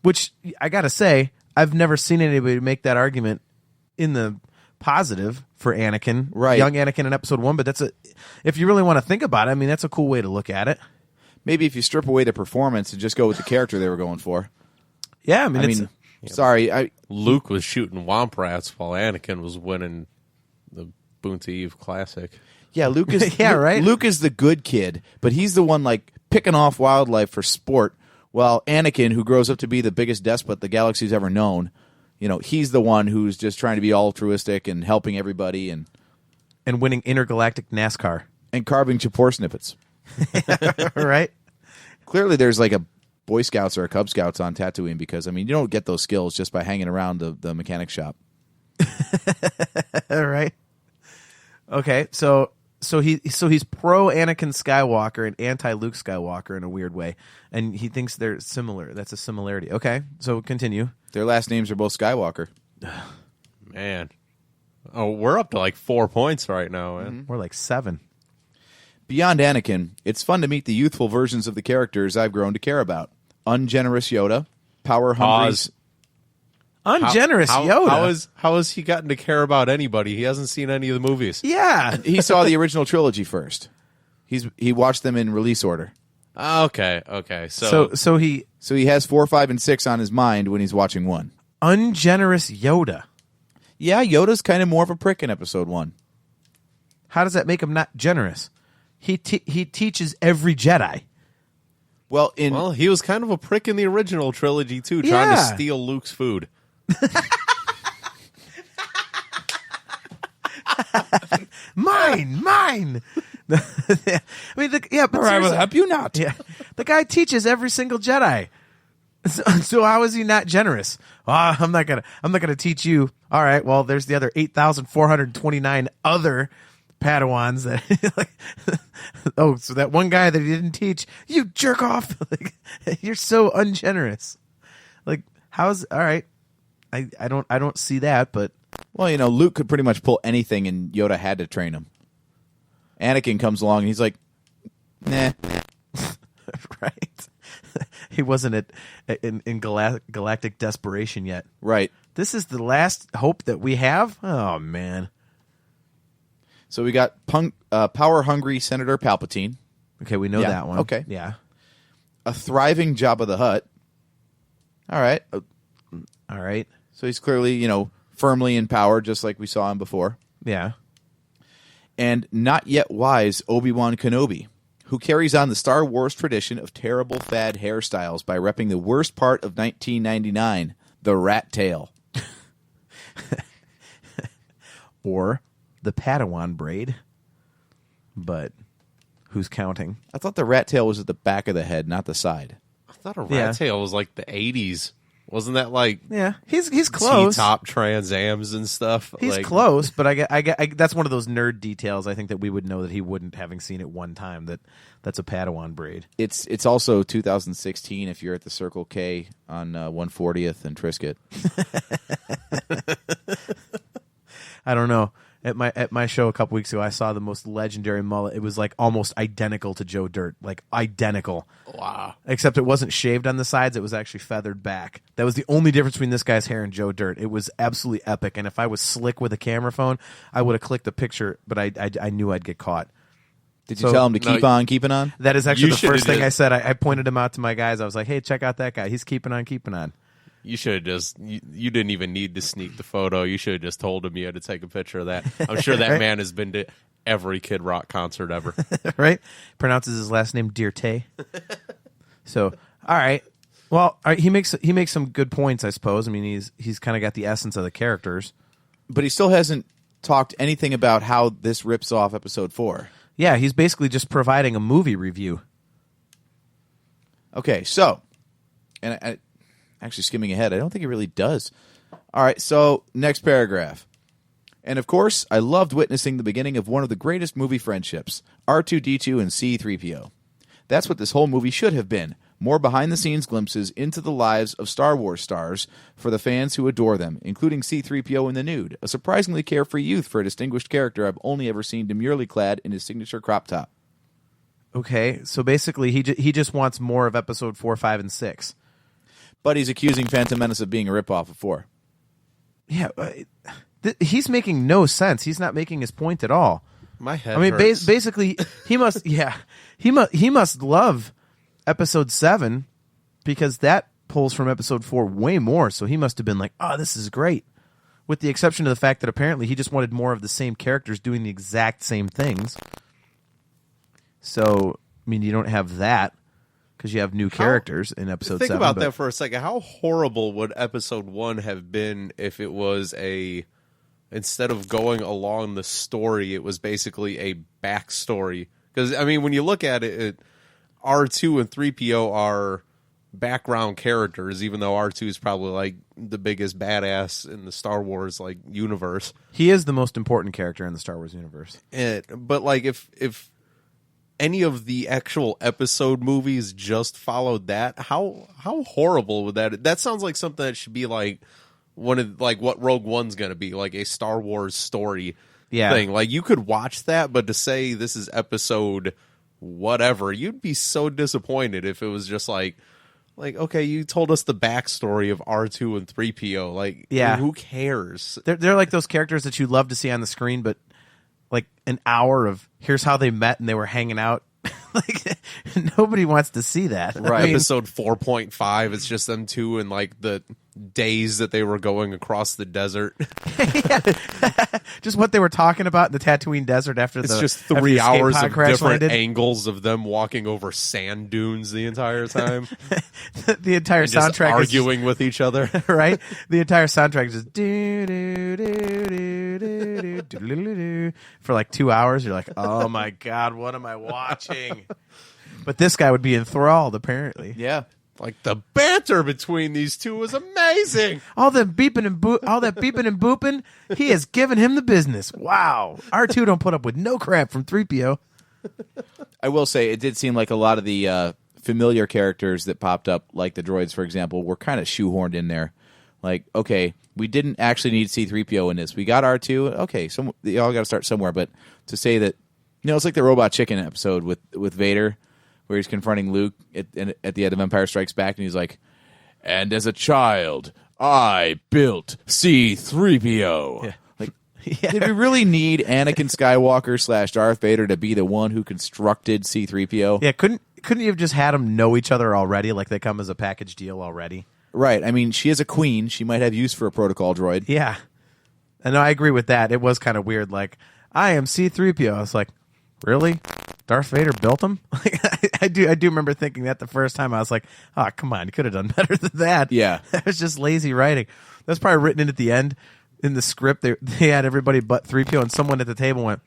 Which, I gotta say, I've never seen anybody make that argument in the positive for Anakin, Right. young Anakin in Episode 1, but if you really want to think about it, I mean, that's a cool way to look at it. Maybe if you strip away the performance and just go with the character they were going for. Yeah, I mean, Sorry, Luke was shooting womp rats while Anakin was winning the Boonta Eve Classic. yeah, Luke is Yeah, right. Luke is the good kid, but he's the one like picking off wildlife for sport, while Anakin, who grows up to be the biggest despot the galaxy's ever known, he's the one who's just trying to be altruistic and helping everybody and winning intergalactic NASCAR. carving Chapor snippets. Right? Clearly, there's like a Boy Scouts or a Cub Scouts on Tatooine because, you don't get those skills just by hanging around the mechanic shop. Right. Okay, so he's pro Anakin Skywalker and anti Luke Skywalker in a weird way, and he thinks they're similar. That's a similarity. Okay, so continue. Their last names are both Skywalker. Man. Oh, we're up to like 4 points right now, man. More like 7. Beyond Anakin, it's fun to meet the youthful versions of the characters I've grown to care about. Ungenerous Yoda, power hungry. Pause. Ungenerous How- Yoda. How has he gotten to care about anybody? He hasn't seen any of the movies. Yeah. He saw the original trilogy first. He watched them in release order. Okay. So he So he has 4, 5, and 6 on his mind when he's watching 1. ungenerous Yoda. Yeah, Yoda's kind of more of a prick in Episode 1. How does that make him not generous? He teaches every Jedi. Well, he was kind of a prick in the original trilogy too, trying to Yeah. steal Luke's food. Mine. I mean, but seriously- help you not. Yeah, the guy teaches every single Jedi. So how is he not generous? I'm not gonna teach you. All right, well, there's the other 8,429 other Padawans that. Oh, so that one guy that he didn't teach, you jerk off! Like, you're so ungenerous. Like, all right? I don't see that, but Well, Luke could pretty much pull anything, and Yoda had to train him. Anakin comes along, and he's like, nah. right. He wasn't in galactic desperation yet. Right. This is the last hope that we have? Oh, man. So we got power-hungry Senator Palpatine. Okay, we know Yeah, that one. okay. Yeah. A thriving Jabba the Hutt. All right. All right. So he's clearly, firmly in power, just like we saw him before. Yeah. And not yet wise Obi-Wan Kenobi, who carries on the Star Wars tradition of terrible fad hairstyles by repping the worst part of 1999, the rat tail. Or the Padawan braid. But who's counting? I thought the rat tail was at the back of the head, not the side. I thought a rat Yeah. tail was like the 80s. Wasn't that like Yeah, he's close. T-top Trans Ams and stuff? He's Like, close, but I that's one of those nerd details. I think that we would know that he wouldn't, having seen it one time. That's a Padawan braid. It's also 2016 if you're at the Circle K on 140th and Triscuit. I don't know. At my show a couple weeks ago, I saw the most legendary mullet. It was like almost identical to Joe Dirt, like identical. Wow. Except it wasn't shaved on the sides; it was actually feathered back. That was the only difference between this guy's hair and Joe Dirt. It was absolutely epic. And if I was slick with a camera phone, I would have clicked the picture, but I knew I'd get caught. Did you tell him to keep on keeping on? That is actually You the first should've thing I just- said. I pointed him out to my guys. I was like, "Hey, check out that guy. He's keeping on, keeping on." You should have just, you didn't even need to sneak the photo. You should have just told him you had to take a picture of that. I'm sure that man has been to every Kid Rock concert ever. Right? Pronounces his last name Dirte. So, all right. Well, all right, he makes some good points, I suppose. I mean, he's kind of got the essence of the characters. But he still hasn't talked anything about how this rips off Episode 4. Yeah, he's basically just providing a movie review. Okay, so, and I actually skimming ahead, I don't think it really does. All right, so next paragraph. And of course, I loved witnessing the beginning of one of the greatest movie friendships, R2-D2 and C-3PO. That's what this whole movie should have been. More behind-the-scenes glimpses into the lives of Star Wars stars for the fans who adore them, including C-3PO in the nude, a surprisingly carefree youth for a distinguished character I've only ever seen demurely clad in his signature crop top. Okay, so basically he just wants more of Episode 4, 5, and 6. But he's accusing Phantom Menace of being a ripoff of 4. Yeah, he's making no sense. He's not making his point at all. My head I mean, hurts. basically, he must. Yeah, he must love Episode 7 because that pulls from Episode 4 way more. So he must have been like, "Oh, this is great." With the exception of the fact that apparently he just wanted more of the same characters doing the exact same things. So, I mean, you don't have that because you have new characters in Episode 7. Think about but- that for a second. How horrible would Episode 1 have been if it was instead of going along the story, it was basically a backstory? Because, I mean, when you look at it, R2 and 3PO are background characters, even though R2 is probably like the biggest badass in the Star Wars like universe. He is the most important character in the Star Wars universe. But like if any of the actual episode movies just followed that, how horrible would that sounds like something that should be like one of like what Rogue One's gonna be, like a Star Wars story thing. Like you could watch that, but to say this is episode whatever, you'd be so disappointed if it was just like okay, you told us the backstory of R2 and 3PO. Like, Yeah. who cares? They're like those characters that you love to see on the screen, but like an hour of here's how they met and they were hanging out. Like nobody wants to see that. Right. I mean, Episode 4.5, it's just them two and like the days that they were going across the desert. just what they were talking about in the Tatooine desert after It's the just after 3 the escape hours pod of crash different landed. angles of them walking over sand dunes the entire time. The entire And just soundtrack arguing with each other. is right. The entire soundtrack is just do do do do do do do do for like 2 hours. You're like, oh my god, what am I watching? But this guy would be enthralled, apparently. Yeah. Like the banter between these two was amazing. All that beeping and booping, he has given him the business. Wow. R2 don't put up with no crap from 3PO. I will say it did seem like a lot of the familiar characters that popped up, like the droids, for example, were kind of shoehorned in there. Like, okay, we didn't actually need C-3PO in this. We got R2. Okay, so you all got to start somewhere. But to say that, it's like the Robot Chicken episode with Vader, where he's confronting Luke at the end of Empire Strikes Back, and he's like, and as a child, I built C-3PO. Yeah. Like, did we really need Anakin Skywalker / Darth Vader to be the one who constructed C-3PO? Yeah, couldn't you have just had them know each other already? Like they come as a package deal already? Right. I mean, she is a queen. She might have use for a protocol droid. Yeah. And I agree with that. It was kind of weird. Like, I am C-3PO. I was like, really? Darth Vader built him? Like, I do remember thinking that the first time. I was like, oh, come on. You could have done better than that. Yeah. That was just lazy writing. That's probably written in at the end. In the script, they had everybody but 3PO, and someone at the table went,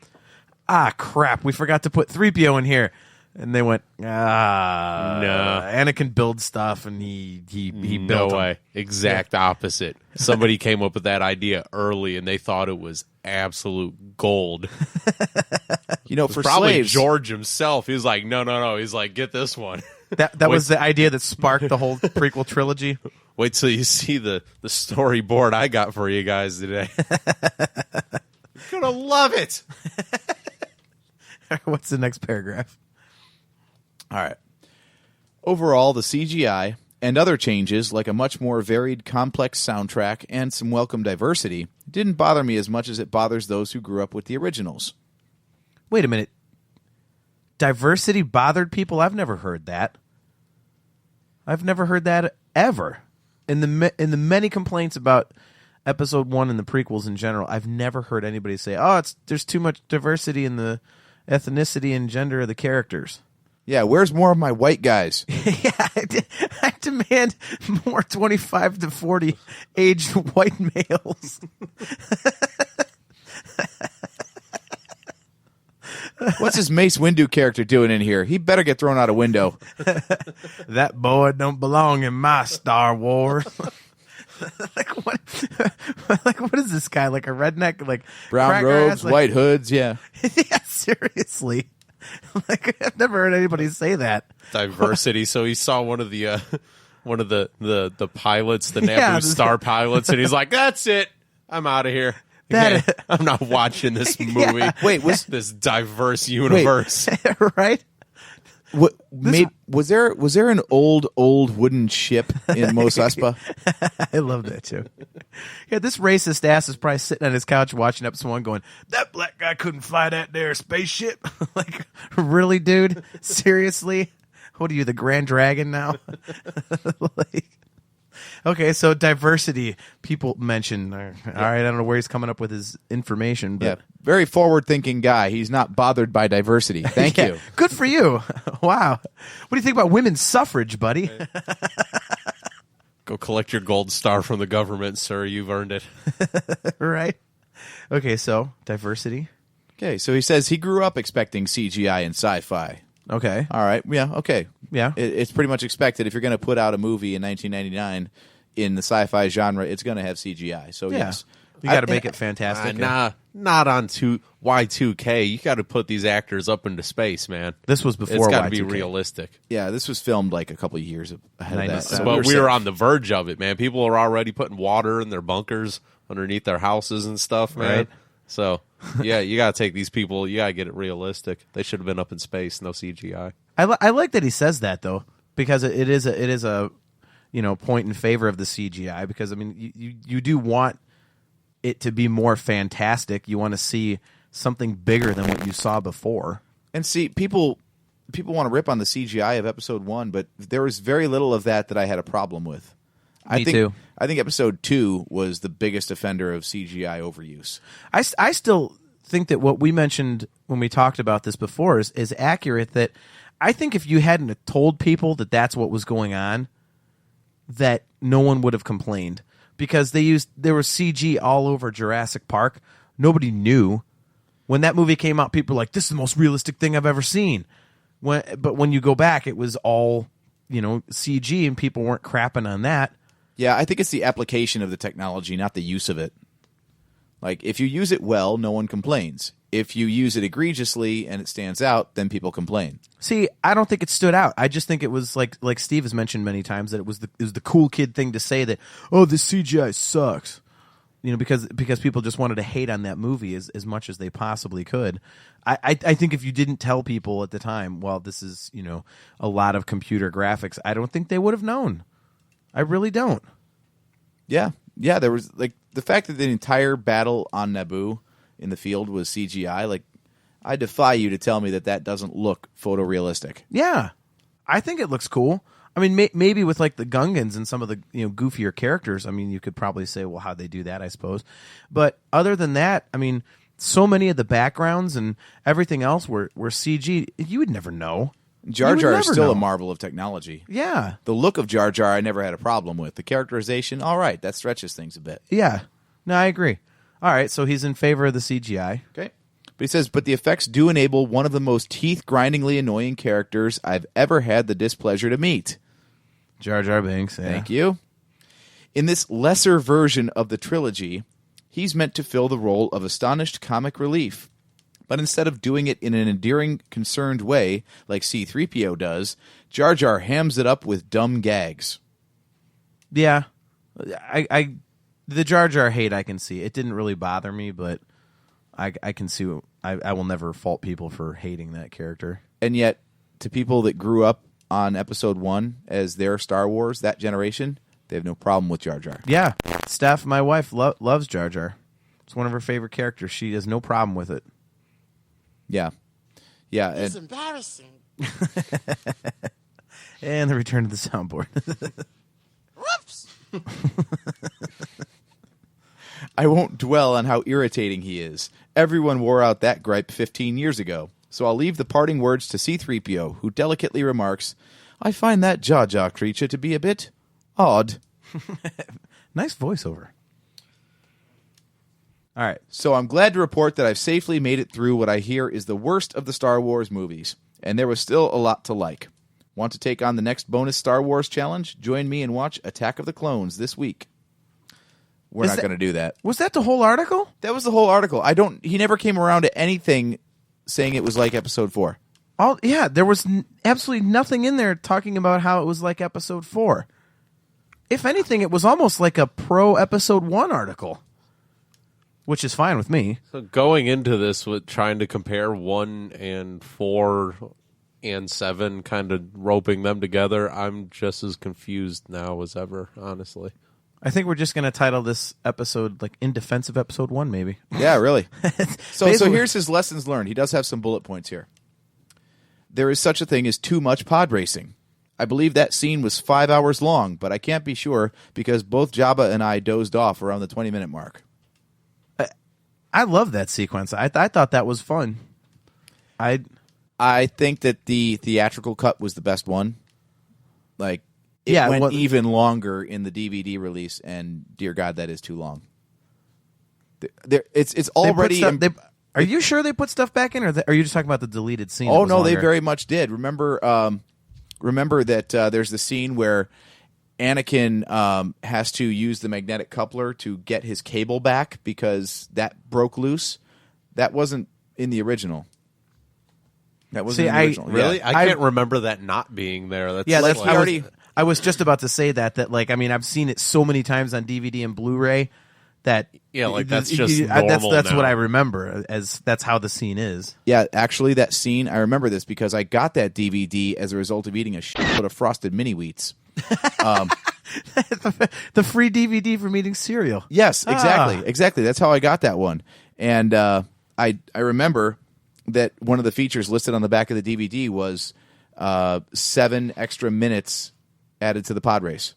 crap, we forgot to put 3PO in here. And they went, no. Anakin builds stuff, and he built No way. them. Exact opposite. Somebody came up with that idea early, and they thought it was absolute gold. For Probably slaves, George himself. He was like, no. He's like, get this one. That was the idea that sparked the whole prequel trilogy. Wait till you see the storyboard I got for you guys today. You're going to love it. What's the next paragraph? All right. Overall, the CGI and other changes, like a much more varied, complex soundtrack and some welcome diversity, didn't bother me as much as it bothers those who grew up with the originals. Wait a minute. Diversity bothered people? I've never heard that. I've never heard that ever. In the many complaints about Episode 1 and the prequels in general, I've never heard anybody say, there's too much diversity in the ethnicity and gender of the characters. Yeah, where's more of my white guys? Yeah, I demand more 25 to 40 aged white males. What's this Mace Windu character doing in here? He better get thrown out a window. That boy don't belong in my Star Wars. What is this guy? Like a redneck? Like Brown cracker robes, ass? Like, white hoods, yeah. yeah, seriously. Like I've never heard anybody say that. Diversity. So he saw one of the pilots, the Naboo Yeah, Star pilots, and he's like, that's it. I'm out of here. That- I'm not watching this movie. Yeah. Wait, was this diverse universe? Right? was there an old wooden ship in Mos Espa? I love that too. Yeah, this racist ass is probably sitting on his couch watching episode 1 going, that black guy couldn't fly that there spaceship. Like, really, dude? Seriously? What are you, the Grand Dragon now? Like, okay, so diversity. People mention, all right, I don't know where he's coming up with his information, but Yeah, very forward-thinking guy. He's not bothered by diversity. Thank yeah, you. good for you. Wow. What do you think about women's suffrage, buddy? Go collect your gold star from the government, sir. You've earned it. Right? Okay, so diversity. Okay, so he says he grew up expecting CGI and sci-fi. Okay. All right, yeah, okay. Yeah. It's pretty much expected. If you're going to put out a movie in 1999 in the sci-fi genre, it's going to have CGI. So, Yeah. yes. You got to make it fantastic. Not on Y2K. You got to put these actors up into space, man. This was It's before got to Y2K. be realistic. Yeah, this was filmed like a couple of years ahead of that. 97. So But we were safe. on the verge of it, man. People are already putting water in their bunkers underneath their houses and stuff, man. Right. So, yeah, you got to take these people. You got to get it realistic. They should have been up in space, no CGI. I like that he says that though, because it is a point in favor of the CGI, because I mean you do want it to be more fantastic. You want to see something bigger than what you saw before. And see, people want to rip on the CGI of Episode 1, but there was very little of that I had a problem with. Me too. I think Episode 2 was the biggest offender of CGI overuse. I still think that what we mentioned when we talked about this before is accurate. That I think if you hadn't told people that that's what was going on, that no one would have complained, because there was CG all over Jurassic Park. Nobody knew. When that movie came out, people were like, "This is the most realistic thing I've ever seen." But when you go back, it was all CG, and people weren't crapping on that. Yeah, I think it's the application of the technology, not the use of it. Like, if you use it well, no one complains. If you use it egregiously and it stands out, then people complain. See, I don't think it stood out. I just think it was like Steve has mentioned many times that it was the cool kid thing to say that, oh, the CGI sucks. Because people just wanted to hate on that movie as much as they possibly could. I think if you didn't tell people at the time, well, this is, a lot of computer graphics, I don't think they would have known. I really don't. Yeah. Yeah, there was like the fact that the entire battle on Naboo in the field was CGI. Like, I defy you to tell me that doesn't look photorealistic. Yeah, I think it looks cool. I mean, maybe with like the Gungans and some of the goofier characters. I mean, you could probably say, well, how'd they do that? I suppose. But other than that, I mean, so many of the backgrounds and everything else were CG. You would never know. Jar Jar is still a marvel of technology. Yeah. The look of Jar Jar I never had a problem with. The characterization, all right, that stretches things a bit. Yeah. No, I agree. All right, so he's in favor of the CGI. Okay. But he says, but the effects do enable one of the most teeth-grindingly annoying characters I've ever had the displeasure to meet. Jar Jar Binks, yeah. Thank you. In this lesser version of the trilogy, he's meant to fill the role of astonished comic relief. But instead of doing it in an endearing, concerned way, like C-3PO does, Jar Jar hams it up with dumb gags. Yeah. The Jar Jar hate I can see. It didn't really bother me, but I can see. I will never fault people for hating that character. And yet, to people that grew up on Episode 1 as their Star Wars, that generation, they have no problem with Jar Jar. Yeah. Steph, my wife, loves Jar Jar. It's one of her favorite characters. She has no problem with it. Yeah. Yeah. It's embarrassing. And the return to the soundboard. Whoops. I won't dwell on how irritating he is. Everyone wore out that gripe 15 years ago. So I'll leave the parting words to C-3PO, who delicately remarks, I find that Jar Jar creature to be a bit odd. Nice voiceover. All right. So I'm glad to report that I've safely made it through what I hear is the worst of the Star Wars movies. And there was still a lot to like. Want to take on the next bonus Star Wars challenge? Join me and watch Attack of the Clones this week. We're not going to do that. Was that the whole article? That was the whole article. He never came around to anything saying it was like Episode 4. There was absolutely nothing in there talking about how it was like Episode 4. If anything, it was almost like a pro Episode 1 article, which is fine with me. So going into this with trying to compare 1 and 4 and 7, kind of roping them together, I'm just as confused now as ever, honestly. I think we're just going to title this episode like In Defense of Episode 1, maybe. Yeah, really. So here's his lessons learned. He does have some bullet points here. There is such a thing as too much pod racing. I believe that scene was 5 hours long, but I can't be sure because both Jabba and I dozed off around the 20-minute mark. I love that sequence. I thought that was fun. I think that the theatrical cut was the best one. Like, it went even longer in the DVD release, and dear God, that is too long. It's already. Are you sure they put stuff back in, or are you just talking about the deleted scene? Oh no, they very much did. Remember that there's the scene where Anakin has to use the magnetic coupler to get his cable back because that broke loose. That wasn't in the original. That wasn't in the original. Really? Yeah. I can't remember that not being there. I was just about to say that like, I mean, I've seen it so many times on DVD and Blu-ray that that's just normal that's now. what I remember as that's how the scene is. Yeah, actually, that scene, I remember this because I got that DVD as a result of eating a shitload of Frosted Mini Wheats. The free DVD from eating cereal. Yes, exactly. That's how I got that one. And I remember that one of the features listed on the back of the DVD was 7 extra minutes added to the pod race.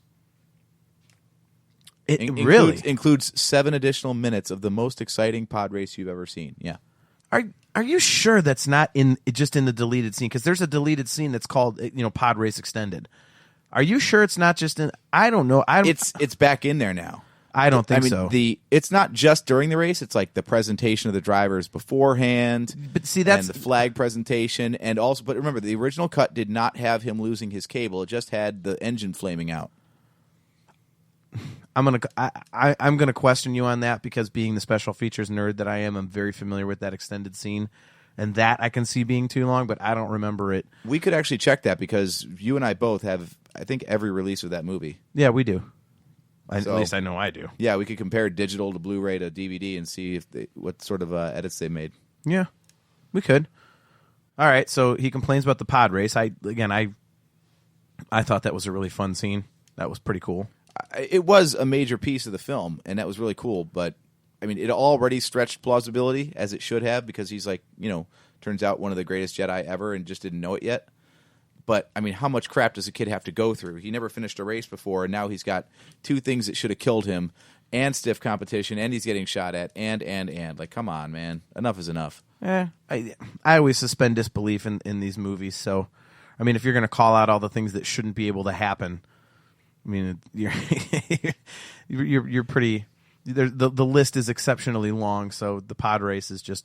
It includes 7 additional minutes of the most exciting pod race you've ever seen. Yeah. Are you sure that's not just in the deleted scene? Because there's a deleted scene that's called Pod Race Extended. Are you sure it's not just in? I don't know. It's back in there now. I don't think so. It's not just during the race. It's like the presentation of the drivers beforehand. But see, that's and the flag presentation, and also. But remember, the original cut did not have him losing his cable. It just had the engine flaming out. I'm gonna question you on that, because being the special features nerd that I am, I'm very familiar with that extended scene, and that I can see being too long, but I don't remember it. We could actually check that, because you and I both have, I think, every release of that movie. Yeah, we do. So- At least I know I do. Yeah, we could compare digital to Blu-ray to DVD and see what sort of edits they made. Yeah, we could. All right, so he complains about the pod race. I thought that was a really fun scene. That was pretty cool. It was a major piece of the film, and that was really cool. But I mean, it already stretched plausibility, as it should have, because he's like, turns out one of the greatest Jedi ever, and just didn't know it yet. But I mean, how much crap does a kid have to go through? He never finished a race before, and now he's got two things that should have killed him, and stiff competition, and he's getting shot at, and like, come on, man, enough is enough. I always suspend disbelief in these movies. So, I mean, if you're going to call out all the things that shouldn't be able to happen, I mean, you're pretty. The list is exceptionally long. So the pod race is just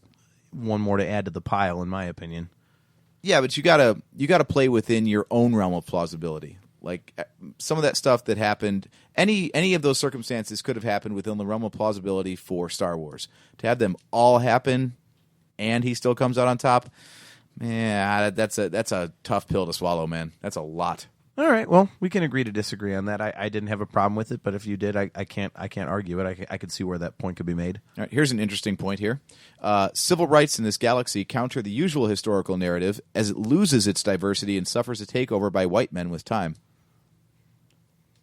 one more to add to the pile, in my opinion. Yeah, but you gotta play within your own realm of plausibility. Like some of that stuff that happened, any of those circumstances could have happened within the realm of plausibility for Star Wars. To have them all happen, and he still comes out on top, man, that's a tough pill to swallow, man. That's a lot. All right, well, we can agree to disagree on that. I didn't have a problem with it, but if you did, I can't argue it. I could see where that point could be made. All right, here's an interesting point here. Civil rights in this galaxy counter the usual historical narrative as it loses its diversity and suffers a takeover by white men with time.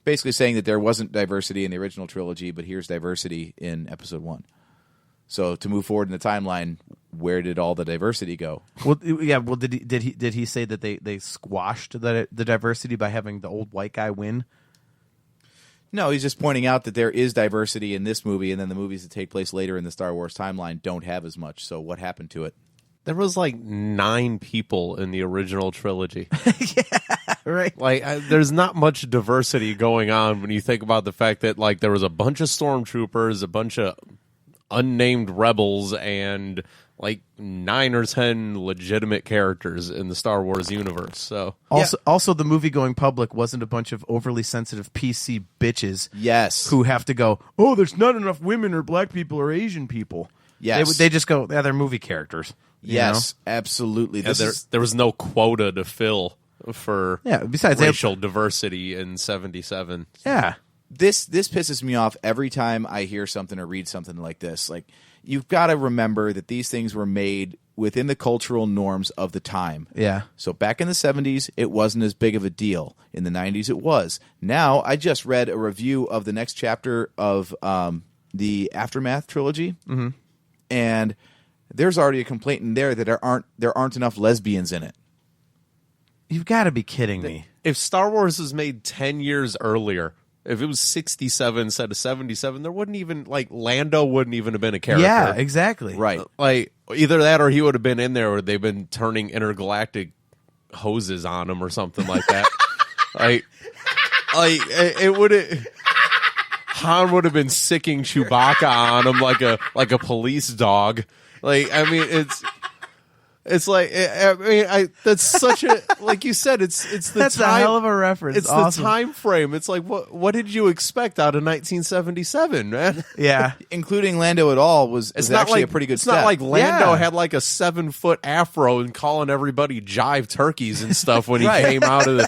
Basically saying that there wasn't diversity in the original trilogy, but here's diversity in Episode 1. So to move forward in the timeline, where did all the diversity go? Well, yeah. Well, did he say that they squashed the diversity by having the old white guy win? No, he's just pointing out that there is diversity in this movie, and then the movies that take place later in the Star Wars timeline don't have as much. So what happened to it? There was like 9 people in the original trilogy. Yeah, right. Like, there's not much diversity going on when you think about the fact that like there was a bunch of stormtroopers, a bunch of unnamed rebels, and like 9 or 10 legitimate characters in the Star Wars universe. So also the movie going public wasn't a bunch of overly sensitive PC bitches. Yes, who have to go, oh, there's not enough women or black people or Asian people. Yes, they just go, yeah, they're movie characters. Yes, absolutely. Yeah, there was no quota to fill for besides racial diversity in 77. Yeah. This pisses me off every time I hear something or read something like this. Like, you've got to remember that these things were made within the cultural norms of the time. Yeah. So back in the 70s, it wasn't as big of a deal. In the 90s, it was. Now, I just read a review of the next chapter of the Aftermath trilogy, and there's already a complaint in there that there aren't enough lesbians in it. You've got to be kidding me. If Star Wars was made 10 years earlier, if it was 67 instead of 77, there wouldn't even, like, Lando wouldn't even have been a character. Yeah, exactly. Right. Like, either that or he would have been in there, or they've been turning intergalactic hoses on him or something like that. like it would have... Han would have been sicking Chewbacca on him like a police dog. Like, I mean, it's like, I mean, that's such a, like you said, it's the that's time, a hell of a reference. It's awesome. the time frame. It's like, what did you expect out of 1977, man? Yeah. Including Lando at all was actually a pretty good step. It's not like Lando Yeah. had like a 7-foot afro and calling everybody jive turkeys and stuff when he Right. came out of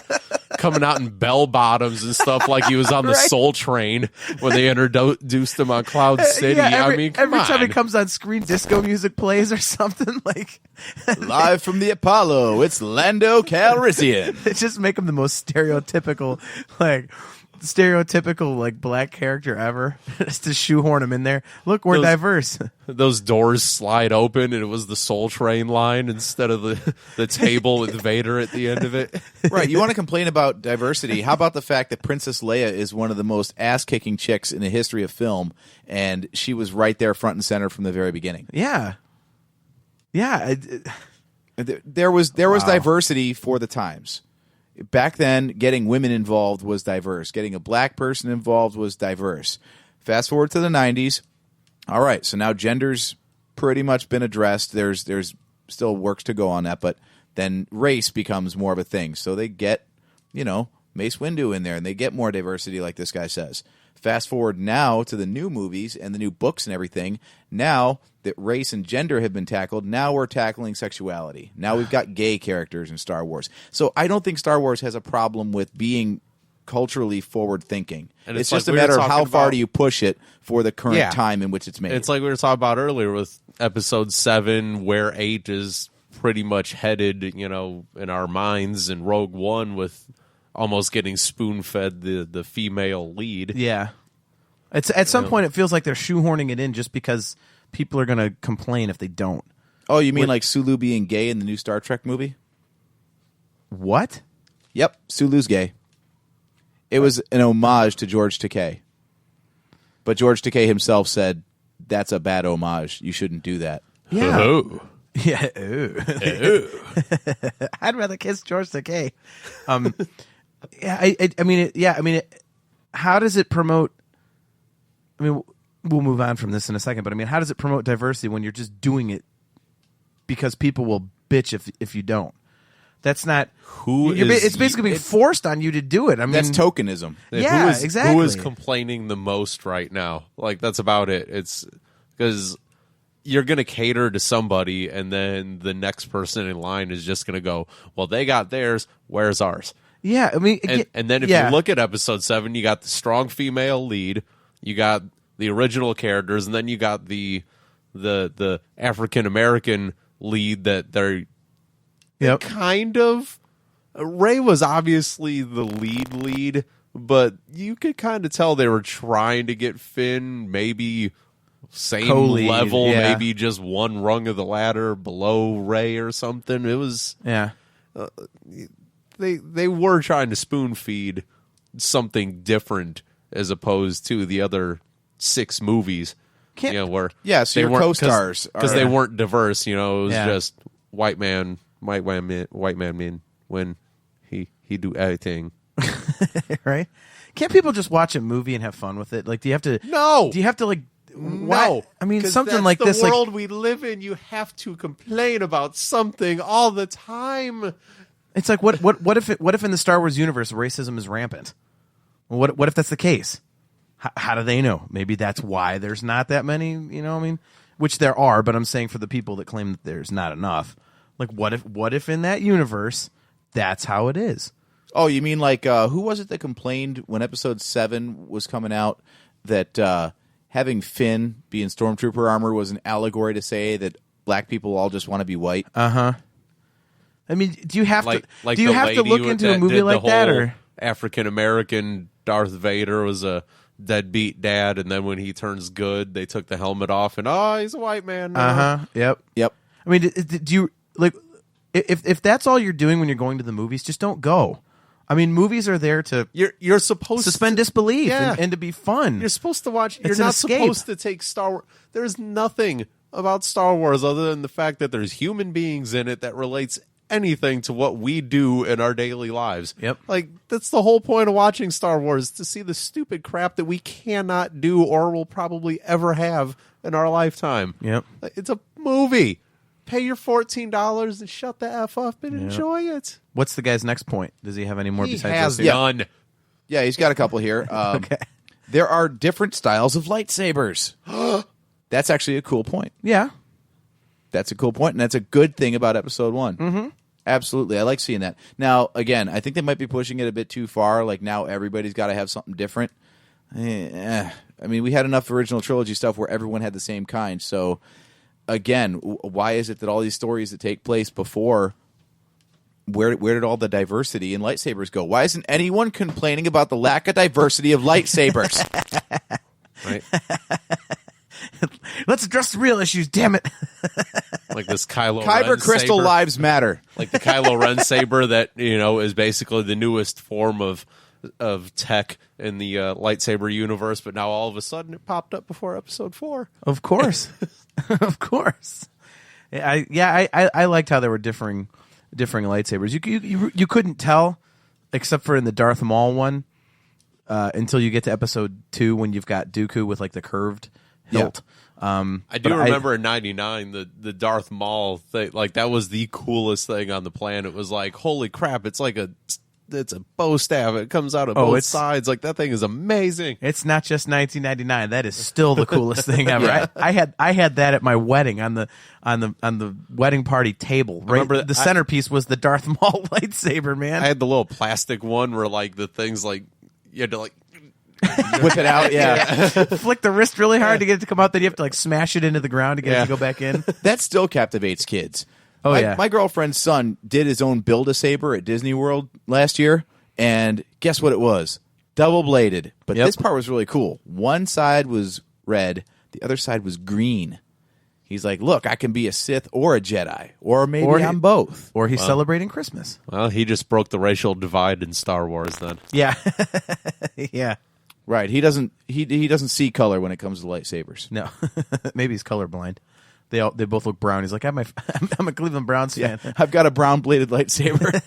coming out in bell bottoms and stuff like he was on the Right. Soul Train when they introduced him on Cloud City. Yeah, I mean, come every time on. he comes on screen, disco music plays or something. Like, Live from the Apollo, it's Lando Calrissian. they just make him the most stereotypical black character ever. Just to shoehorn him in there. Look, we're diverse. Those doors slide open and it was the Soul Train line instead of the table with Vader at the end of it. Right, you want to complain about diversity. How about the fact that Princess Leia is one of the most ass-kicking chicks in the history of film, and she was right there front and center from the very beginning? Yeah. Yeah. There was diversity for the times. Back then, getting women involved was diverse. Getting a black person involved was diverse. Fast forward to the 90s. All right, so now gender's pretty much been addressed. There's still works to go on that, but then race becomes more of a thing. So they get, Mace Windu in there, and they get more diversity, like this guy says. Fast forward now to the new movies and the new books and everything. Now that race and gender have been tackled, now we're tackling sexuality. Now we've got gay characters in Star Wars. So I don't think Star Wars has a problem with being culturally forward-thinking. And it's like just a we were matter of talking how far about- do you push it for the current Yeah. time in which it's made. It's like we were talking about earlier with episode 7, where 8 is pretty much headed, in our minds, and Rogue One with almost getting spoon-fed the female lead. Yeah. It's at some point it feels like they're shoehorning it in just because people are going to complain if they don't. Oh, you mean like Sulu being gay in the new Star Trek movie? What? Yep, Sulu's gay. It was an homage to George Takei. But George Takei himself said, that's a bad homage. You shouldn't do that. Yeah. Oh. Yeah. Ooh. I'd rather kiss George Takei. How does it promote? I mean, we'll move on from this in a second, but I mean, how does it promote diversity when you're just doing it because people will bitch if you don't? That's not it's basically being forced on you to do it. I mean, That's tokenism. Yeah, exactly. Who is complaining the most right now? Like, that's about it. It's because you're going to cater to somebody, and then the next person in line is just going to go, well, they got theirs, where's ours? Yeah, I mean, And then if you look at episode 7, you got the strong female lead, you got the original characters, and then you got the African American lead that they're kind of. Rey was obviously the lead, but you could kind of tell they were trying to get Finn maybe same Co-lead, level, yeah. maybe just one rung of the ladder below Rey or something. It was they were trying to spoon feed something different as opposed to the other 6 movies. Where so your co-stars because are- they weren't diverse. It was Yeah. just white man when he do everything. right? Can't people just watch a movie and have fun with it? Like, do you have to? No. Do you have to like? Why? No, I mean, 'cause something that's like the this. world we live in. You have to complain about something all the time. It's like what if in the Star Wars universe racism is rampant? Well, what if that's the case? How do they know? Maybe that's why there's not that many. You know, what I mean, which there are, but I'm saying for the people that claim that there's not enough. Like, what if in that universe that's how it is? Oh, you mean like who was it that complained when episode 7 was coming out that having Finn be in stormtrooper armor was an allegory to say that black people all just want to be white? I mean, do you have to Like do you the have to lady look who- into a that movie did like the that, whole or African American Darth Vader was a deadbeat dad, and then when he turns good, they took the helmet off, and he's a white man now. Yep. I mean, do you like if that's all you're doing when you're going to the movies? Just don't go. I mean, movies are there to You're supposed suspend disbelief Yeah. and to be fun. You're supposed to watch. You're It's an not escape. supposed to take Star Wars. There's nothing about Star Wars other than the fact that there's human beings in it that relates anything to what we do in our daily lives. Yep. Like, that's the whole point of watching Star Wars, to see the stupid crap that we cannot do or will probably ever have in our lifetime. Yep. It's a movie. Pay your $14 and shut the F up and enjoy it. What's the guy's next point? Does he have any more He besides has those? none. Yeah, he's got a couple here. Okay. There are different styles of lightsabers. That's actually a cool point. Yeah. That's a cool point, and that's a good thing about episode 1. Mm-hmm. Absolutely. I like seeing that. Now, again, I think they might be pushing it a bit too far. Like, now everybody's got to have something different. I mean, we had enough original trilogy stuff where everyone had the same kind. So, again, why is it that all these stories that take place before, where did all the diversity in lightsabers go? Why isn't anyone complaining about the lack of diversity of lightsabers? Right? Let's address the real issues. Damn it. Like this Kylo Kyber Ren crystal saber. lives matter. Like the Kylo Ren saber that, is basically the newest form of tech in the lightsaber universe, but now all of a sudden it popped up before episode 4. Of course. Of course. I liked how there were differing lightsabers. You couldn't tell, except for in the Darth Maul one, until you get to episode 2 when you've got Dooku with like the curved hilt. I do remember in '99 the Darth Maul thing, like that was the coolest thing on the planet. It was like, holy crap, it's like a it's a bow staff. It comes out of Oh, both it's- sides. Like, that thing is amazing. It's not just 1999. That is still the coolest thing ever. I had that at my wedding on the wedding party table. Right, Remember, the centerpiece was the Darth Maul lightsaber, man. I had the little plastic one where like the things like you had to like Whip it out, yeah. Flick the wrist really hard to get it to come out. Then you have to like smash it into the ground to get it to go back in. That still captivates kids. Oh, my, yeah. My girlfriend's son did his own Build-A-Saber at Disney World last year, and guess what it was? Double-bladed. But Yep. this part was really cool. One side was red, the other side was green. He's like, look, I can be a Sith or a Jedi, or maybe I'm both. Or he's celebrating Christmas. well, he just broke the racial divide in Star Wars then. Yeah, yeah. Right. He doesn't see color when it comes to lightsabers. No, maybe he's colorblind. They both look brown. He's like, I'm a Cleveland Browns fan. I've got a brown-bladed lightsaber.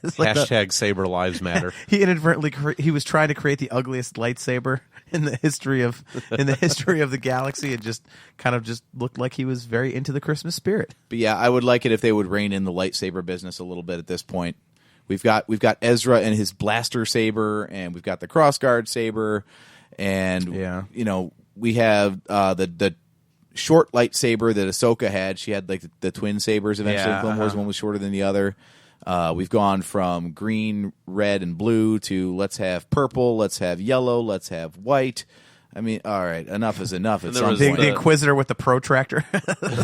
It's like Hashtag Saber Lives Matter. he inadvertently he was trying to create the ugliest lightsaber in the history of the galaxy. It just kind of just looked like he was very into the Christmas spirit. But yeah, I would like it if they would rein in the lightsaber business a little bit at this point. We've got Ezra and his blaster saber, and we've got the crossguard saber, and we have the short lightsaber that Ahsoka had. She had like the twin sabers eventually. Yeah, Clone Wars one was shorter than the other. We've gone from green, red, and blue to let's have purple, let's have yellow, let's have white. I mean, all right, enough is enough. At there some was point. The Inquisitor with the protractor.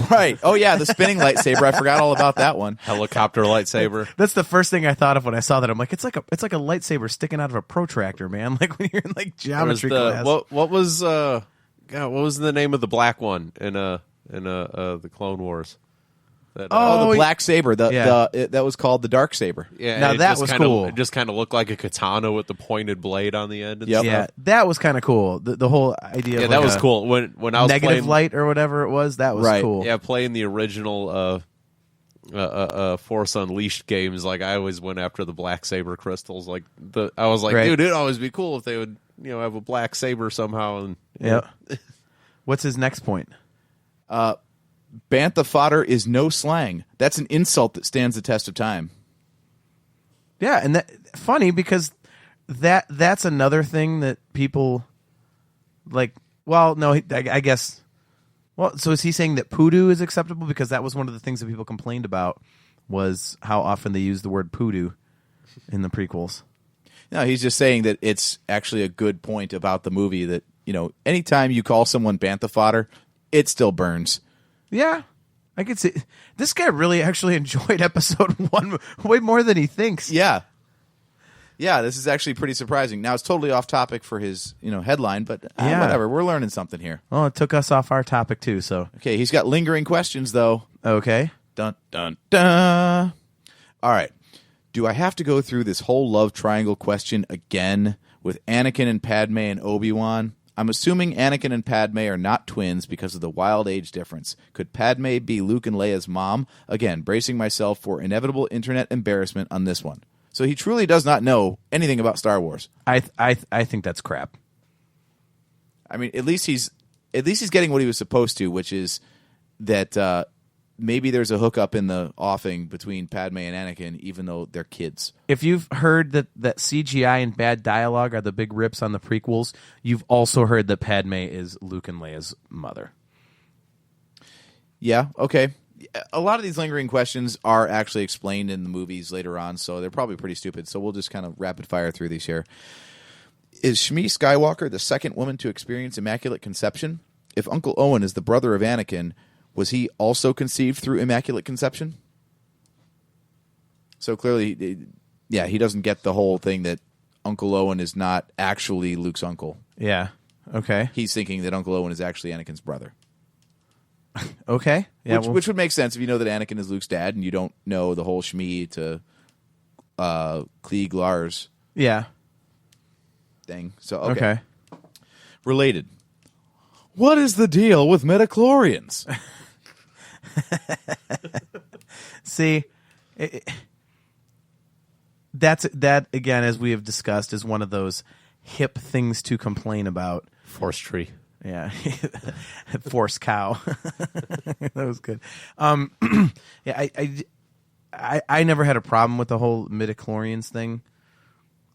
Right. Oh yeah, the spinning lightsaber. I forgot all about that one. Helicopter lightsaber. That's the first thing I thought of when I saw that. I'm like, it's like a lightsaber sticking out of a protractor, man. Like when you're in like There was geometry the, class. what was God, what was the name of the black one in the Clone Wars? That, Oh, the black saber. Yeah. That was called the dark saber. yeah, now it that just was kinda, cool. It just kind of looked like a katana with the pointed blade on the end. And Yep. stuff. Yeah, that was kind of cool. The whole idea. Yeah, of that like was a cool. When I was Negative playing, light or whatever it was. That was Right. cool. yeah, playing the original Force Unleashed games, like I always went after the black saber crystals. Like I was like, Right. dude, it'd always be cool if they would, have a black saber somehow. And Yeah. What's his next point? Bantha fodder is no slang. That's an insult that stands the test of time. Yeah, and that funny because that's another thing that people like. Well, no, I guess. Well, so is he saying that poodoo is acceptable? Because that was one of the things that people complained about was how often they use the word poodoo in the prequels. No, he's just saying that it's actually a good point about the movie that, anytime you call someone Bantha fodder, it still burns. Yeah, I could see. This guy really actually enjoyed episode 1 way more than he thinks. Yeah. Yeah, this is actually pretty surprising. Now, it's totally off topic for his, headline, but Yeah. whatever. We're learning something here. Well, it took us off our topic too, so. Okay, he's got lingering questions, though. Okay. Dun, dun, dun. All right. Do I have to go through this whole love triangle question again with Anakin and Padme and Obi-Wan? I'm assuming Anakin and Padme are not twins because of the wild age difference. Could Padme be Luke and Leia's mom? Again, bracing myself for inevitable internet embarrassment on this one. So he truly does not know anything about Star Wars. I think that's crap. I mean, at least he's getting what he was supposed to, which is that maybe there's a hookup in the offing between Padme and Anakin, even though they're kids. If you've heard that CGI and bad dialogue are the big rips on the prequels, you've also heard that Padme is Luke and Leia's mother. Yeah, okay. A lot of these lingering questions are actually explained in the movies later on, so they're probably pretty stupid. So we'll just kind of rapid fire through these here. Is Shmi Skywalker the second woman to experience Immaculate Conception? If Uncle Owen is the brother of Anakin, was he also conceived through Immaculate Conception? So clearly, yeah, he doesn't get the whole thing that Uncle Owen is not actually Luke's uncle. Yeah. Okay. He's thinking that Uncle Owen is actually Anakin's brother. Okay. Yeah. Which would make sense if you know that Anakin is Luke's dad and you don't know the whole Shmi to Klieg Lars yeah. thing. So, Okay. Related. What is the deal with midichlorians? See, that again, as we have discussed, is one of those hip things to complain about. Force tree. Yeah, Force cow. That was good. Yeah, I never had a problem with the whole midichlorians thing.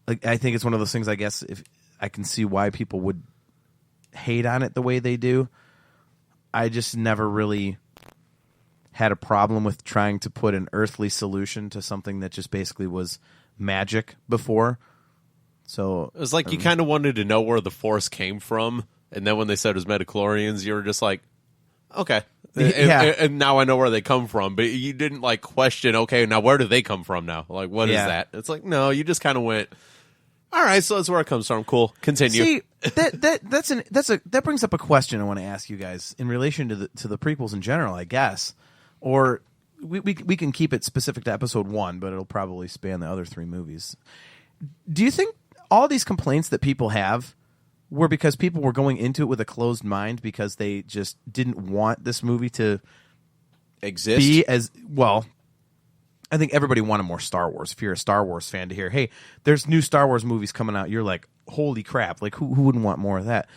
like I think it's one of those things. I guess if I can see why people would hate on it the way they do. I just never really had a problem with trying to put an earthly solution to something that just basically was magic before. So it was like you kind of wanted to know where the Force came from, and then when they said it was midichlorians, you were just like, okay. And now I know where they come from, but you didn't like question, okay, now where do they come from now? Like, what is that? It's like, no, you just kind of went, all right, so that's where it comes from. Cool. Continue. See, that brings up a question I want to ask you guys in relation to the prequels in general, I guess. Or we can keep it specific to episode 1, but it'll probably span the other 3 movies. Do you think all these complaints that people have were because people were going into it with a closed mind because they just didn't want this movie to exist? Be as well. I think everybody wanted more Star Wars. If you're a Star Wars fan, to hear, hey, there's new Star Wars movies coming out, you're like, holy crap! Like, who wouldn't want more of that?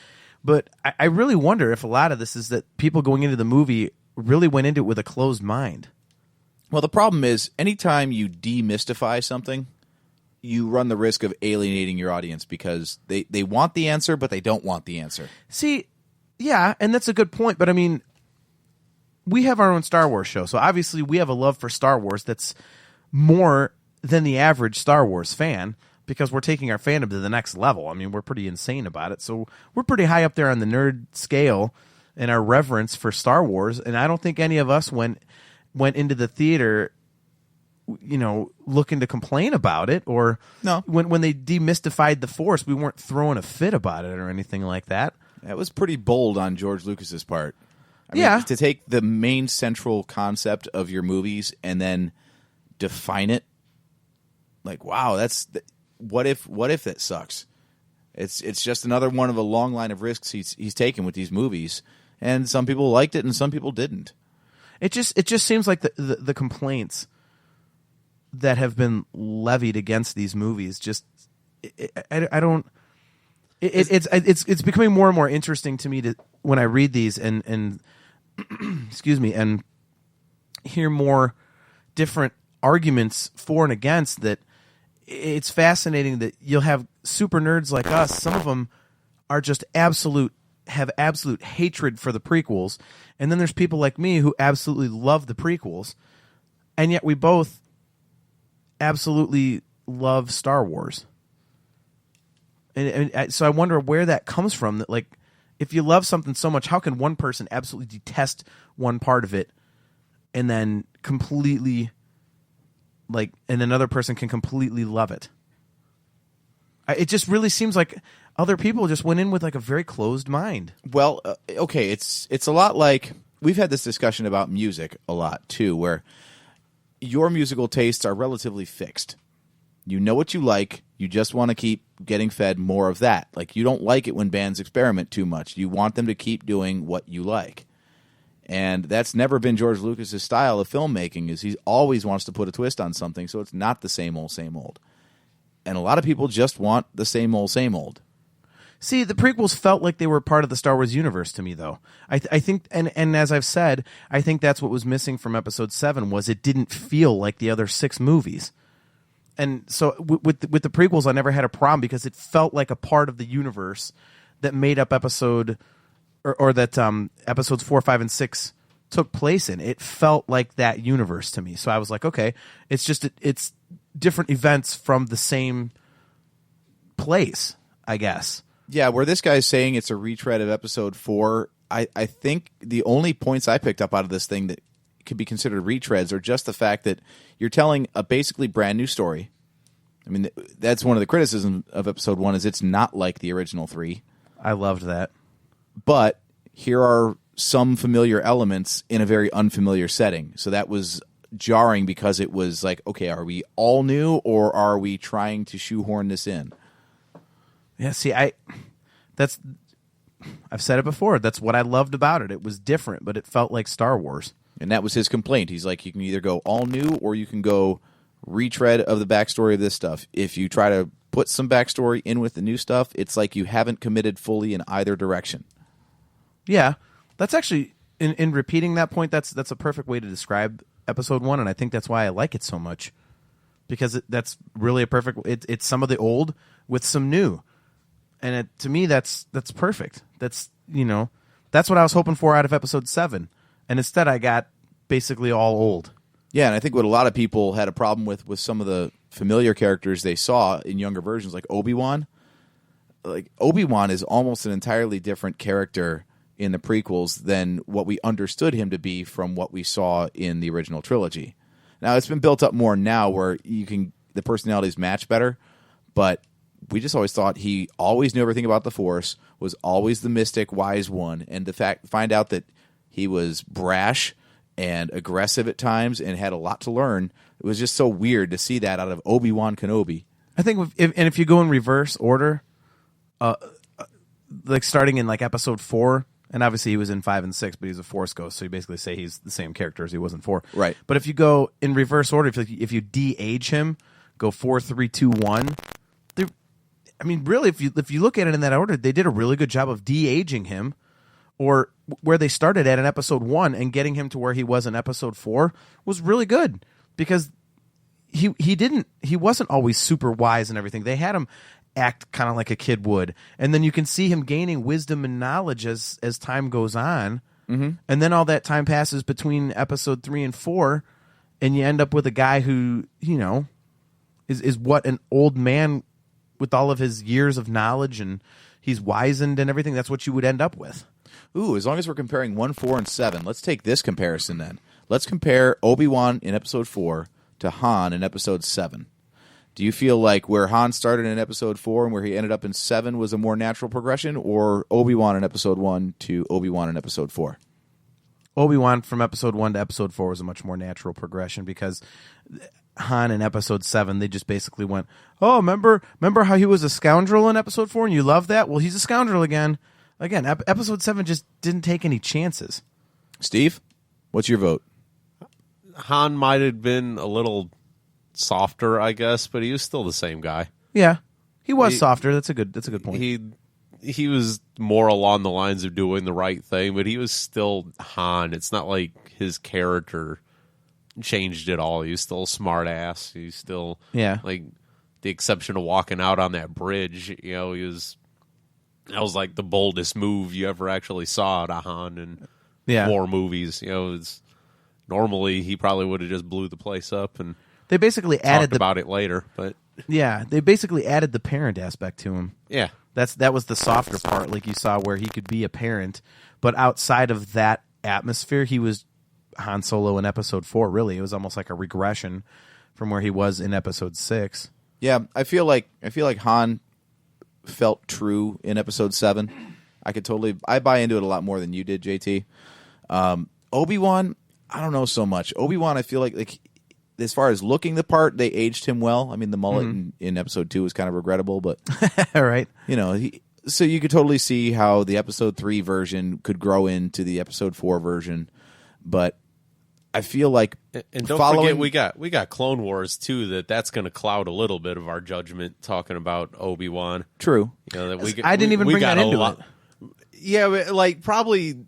But I really wonder if a lot of this is that people going into the movie really went into it with a closed mind. Well, the problem is, anytime you demystify something, you run the risk of alienating your audience because they want the answer, but they don't want the answer. See, yeah, and that's a good point. But I mean, we have our own Star Wars show, so obviously we have a love for Star Wars that's more than the average Star Wars fan because we're taking our fandom to the next level. I mean, we're pretty insane about it, so we're pretty high up there on the nerd scale in our reverence for Star Wars, and I don't think any of us went into the theater, you know, looking to complain about it, or no. When they demystified the Force, we weren't throwing a fit about it or anything like that. That was pretty bold on George Lucas's part. I mean, to take the main central concept of your movies and then define it, like, wow, what if that sucks? It's just another one of a long line of risks he's taken with these movies, and some people liked it and some people didn't. It just seems like the complaints that have been levied against these movies just I don't. It's becoming more and more interesting to me when I read these and excuse me, and hear more different arguments for and against that. It's fascinating that you'll have super nerds like us. Some of them are just have absolute hatred for the prequels. And then there's people like me who absolutely love the prequels. And yet we both absolutely love Star Wars. And so I wonder where that comes from. That, like, if you love something so much, how can one person absolutely detest one part of it and then completely, like, and another person can completely love it? It just really seems like other people just went in with like a very closed mind. Well, okay, it's a lot like we've had this discussion about music a lot too, where your musical tastes are relatively fixed. You know what you like. You just want to keep getting fed more of that. Like, you don't like it when bands experiment too much. You want them to keep doing what you like. And that's never been George Lucas's style of filmmaking, is he always wants to put a twist on something so it's not the same old, same old. And a lot of people just want the same old, same old. See, the prequels felt like they were part of the Star Wars universe to me, though. I think, and as I've said, I think that's what was missing from Episode 7, was it didn't feel like the other 6 movies. And so with the prequels, I never had a problem because it felt like a part of the universe that made up episode, or that episodes 4, 5, and 6 took place in. It felt like that universe to me. So I was like, okay, it's different events from the same place, I guess. Yeah, where this guy's saying it's a retread of episode 4, I think the only points I picked up out of this thing that could be considered retreads are just the fact that you're telling a basically brand new story. I mean, that's one of the criticisms of episode 1, is it's not like the original 3. I loved that. But here are some familiar elements in a very unfamiliar setting. So that was jarring because it was like, okay, are we all new or are we trying to shoehorn this in? Yeah, see, I've said it before. That's what I loved about it. It was different, but it felt like Star Wars. And that was his complaint. He's like, you can either go all new or you can go retread of the backstory of this stuff. If you try to put some backstory in with the new stuff, it's like you haven't committed fully in either direction. Yeah, that's actually, in repeating that point, that's a perfect way to describe episode 1, and I think that's why I like it so much. because that's really a perfect. It's some of the old with some new, and to me that's perfect. That's that's what I was hoping for out of episode 7, and instead I got basically all old. Yeah, and I think what a lot of people had a problem with some of the familiar characters they saw in younger versions, like Obi-Wan. Like Obi-Wan is almost an entirely different character in the prequels than what we understood him to be from what we saw in the original trilogy. Now it's been built up more now where the personalities match better, but we just always thought he always knew everything about the Force, was always the mystic, wise one, and find out that he was brash and aggressive at times and had a lot to learn. It was just so weird to see that out of Obi-Wan Kenobi. I think if you go in reverse order, like starting in like episode 4, and obviously he was in 5 and 6, but he's a Force ghost, so you basically say he's the same character as he was in 4. Right. But if you go in reverse order, if you de-age him, go 4, 3, 2, 1. I mean, really, if you look at it in that order, they did a really good job of de-aging him, or where they started at in episode 1 and getting him to where he was in episode 4 was really good, because he wasn't always super wise and everything. They had him act kind of like a kid would, and then you can see him gaining wisdom and knowledge as time goes on, and then all that time passes between episode 3 and 4, and you end up with a guy who is what an old man with all of his years of knowledge, and he's wizened and everything. That's what you would end up with. Ooh, as long as we're comparing 1, 4, and 7, let's take this comparison then. Let's compare Obi-Wan in episode 4 to Han in episode 7. Do you feel like where Han started in episode 4 and where he ended up in 7 was a more natural progression, or Obi-Wan in episode 1 to Obi-Wan in episode 4? Obi-Wan from episode 1 to episode 4 was a much more natural progression, because Han in episode 7, they just basically went, oh, remember how he was a scoundrel in episode 4 and you love that? Well, he's a scoundrel again. Episode 7 just didn't take any chances. Steve, what's your vote? Han might have been a little softer, I guess, but he was still the same guy. Yeah, he was softer. That's a good point. He was more along the lines of doing the right thing, but he was still Han. It's not like his character changed at all. He was still a smart ass. He's still like the exception of walking out on that bridge. That was like the boldest move you ever actually saw out of Han in 4 movies. Normally he probably would have just blew the place up, and they basically added about it later. But they basically added the parent aspect to him. Yeah, that was the softer part, like you saw, where he could be a parent, but outside of that atmosphere, he was Han Solo in episode 4. Really, it was almost like a regression from where he was in episode 6. Yeah, I feel like Han felt true in episode 7. I buy into it a lot more than you did, JT. Obi-Wan, I don't know so much. Obi-Wan, I feel like as far as looking the part, they aged him well. I mean, the mullet in episode 2 was kind of regrettable, but right. So you could totally see how the episode 3 version could grow into the episode 4 version, but I feel like and don't forget we got Clone Wars too. That's going to cloud a little bit of our judgment talking about Obi-Wan. True. I didn't even bring that into it. Yeah, but like probably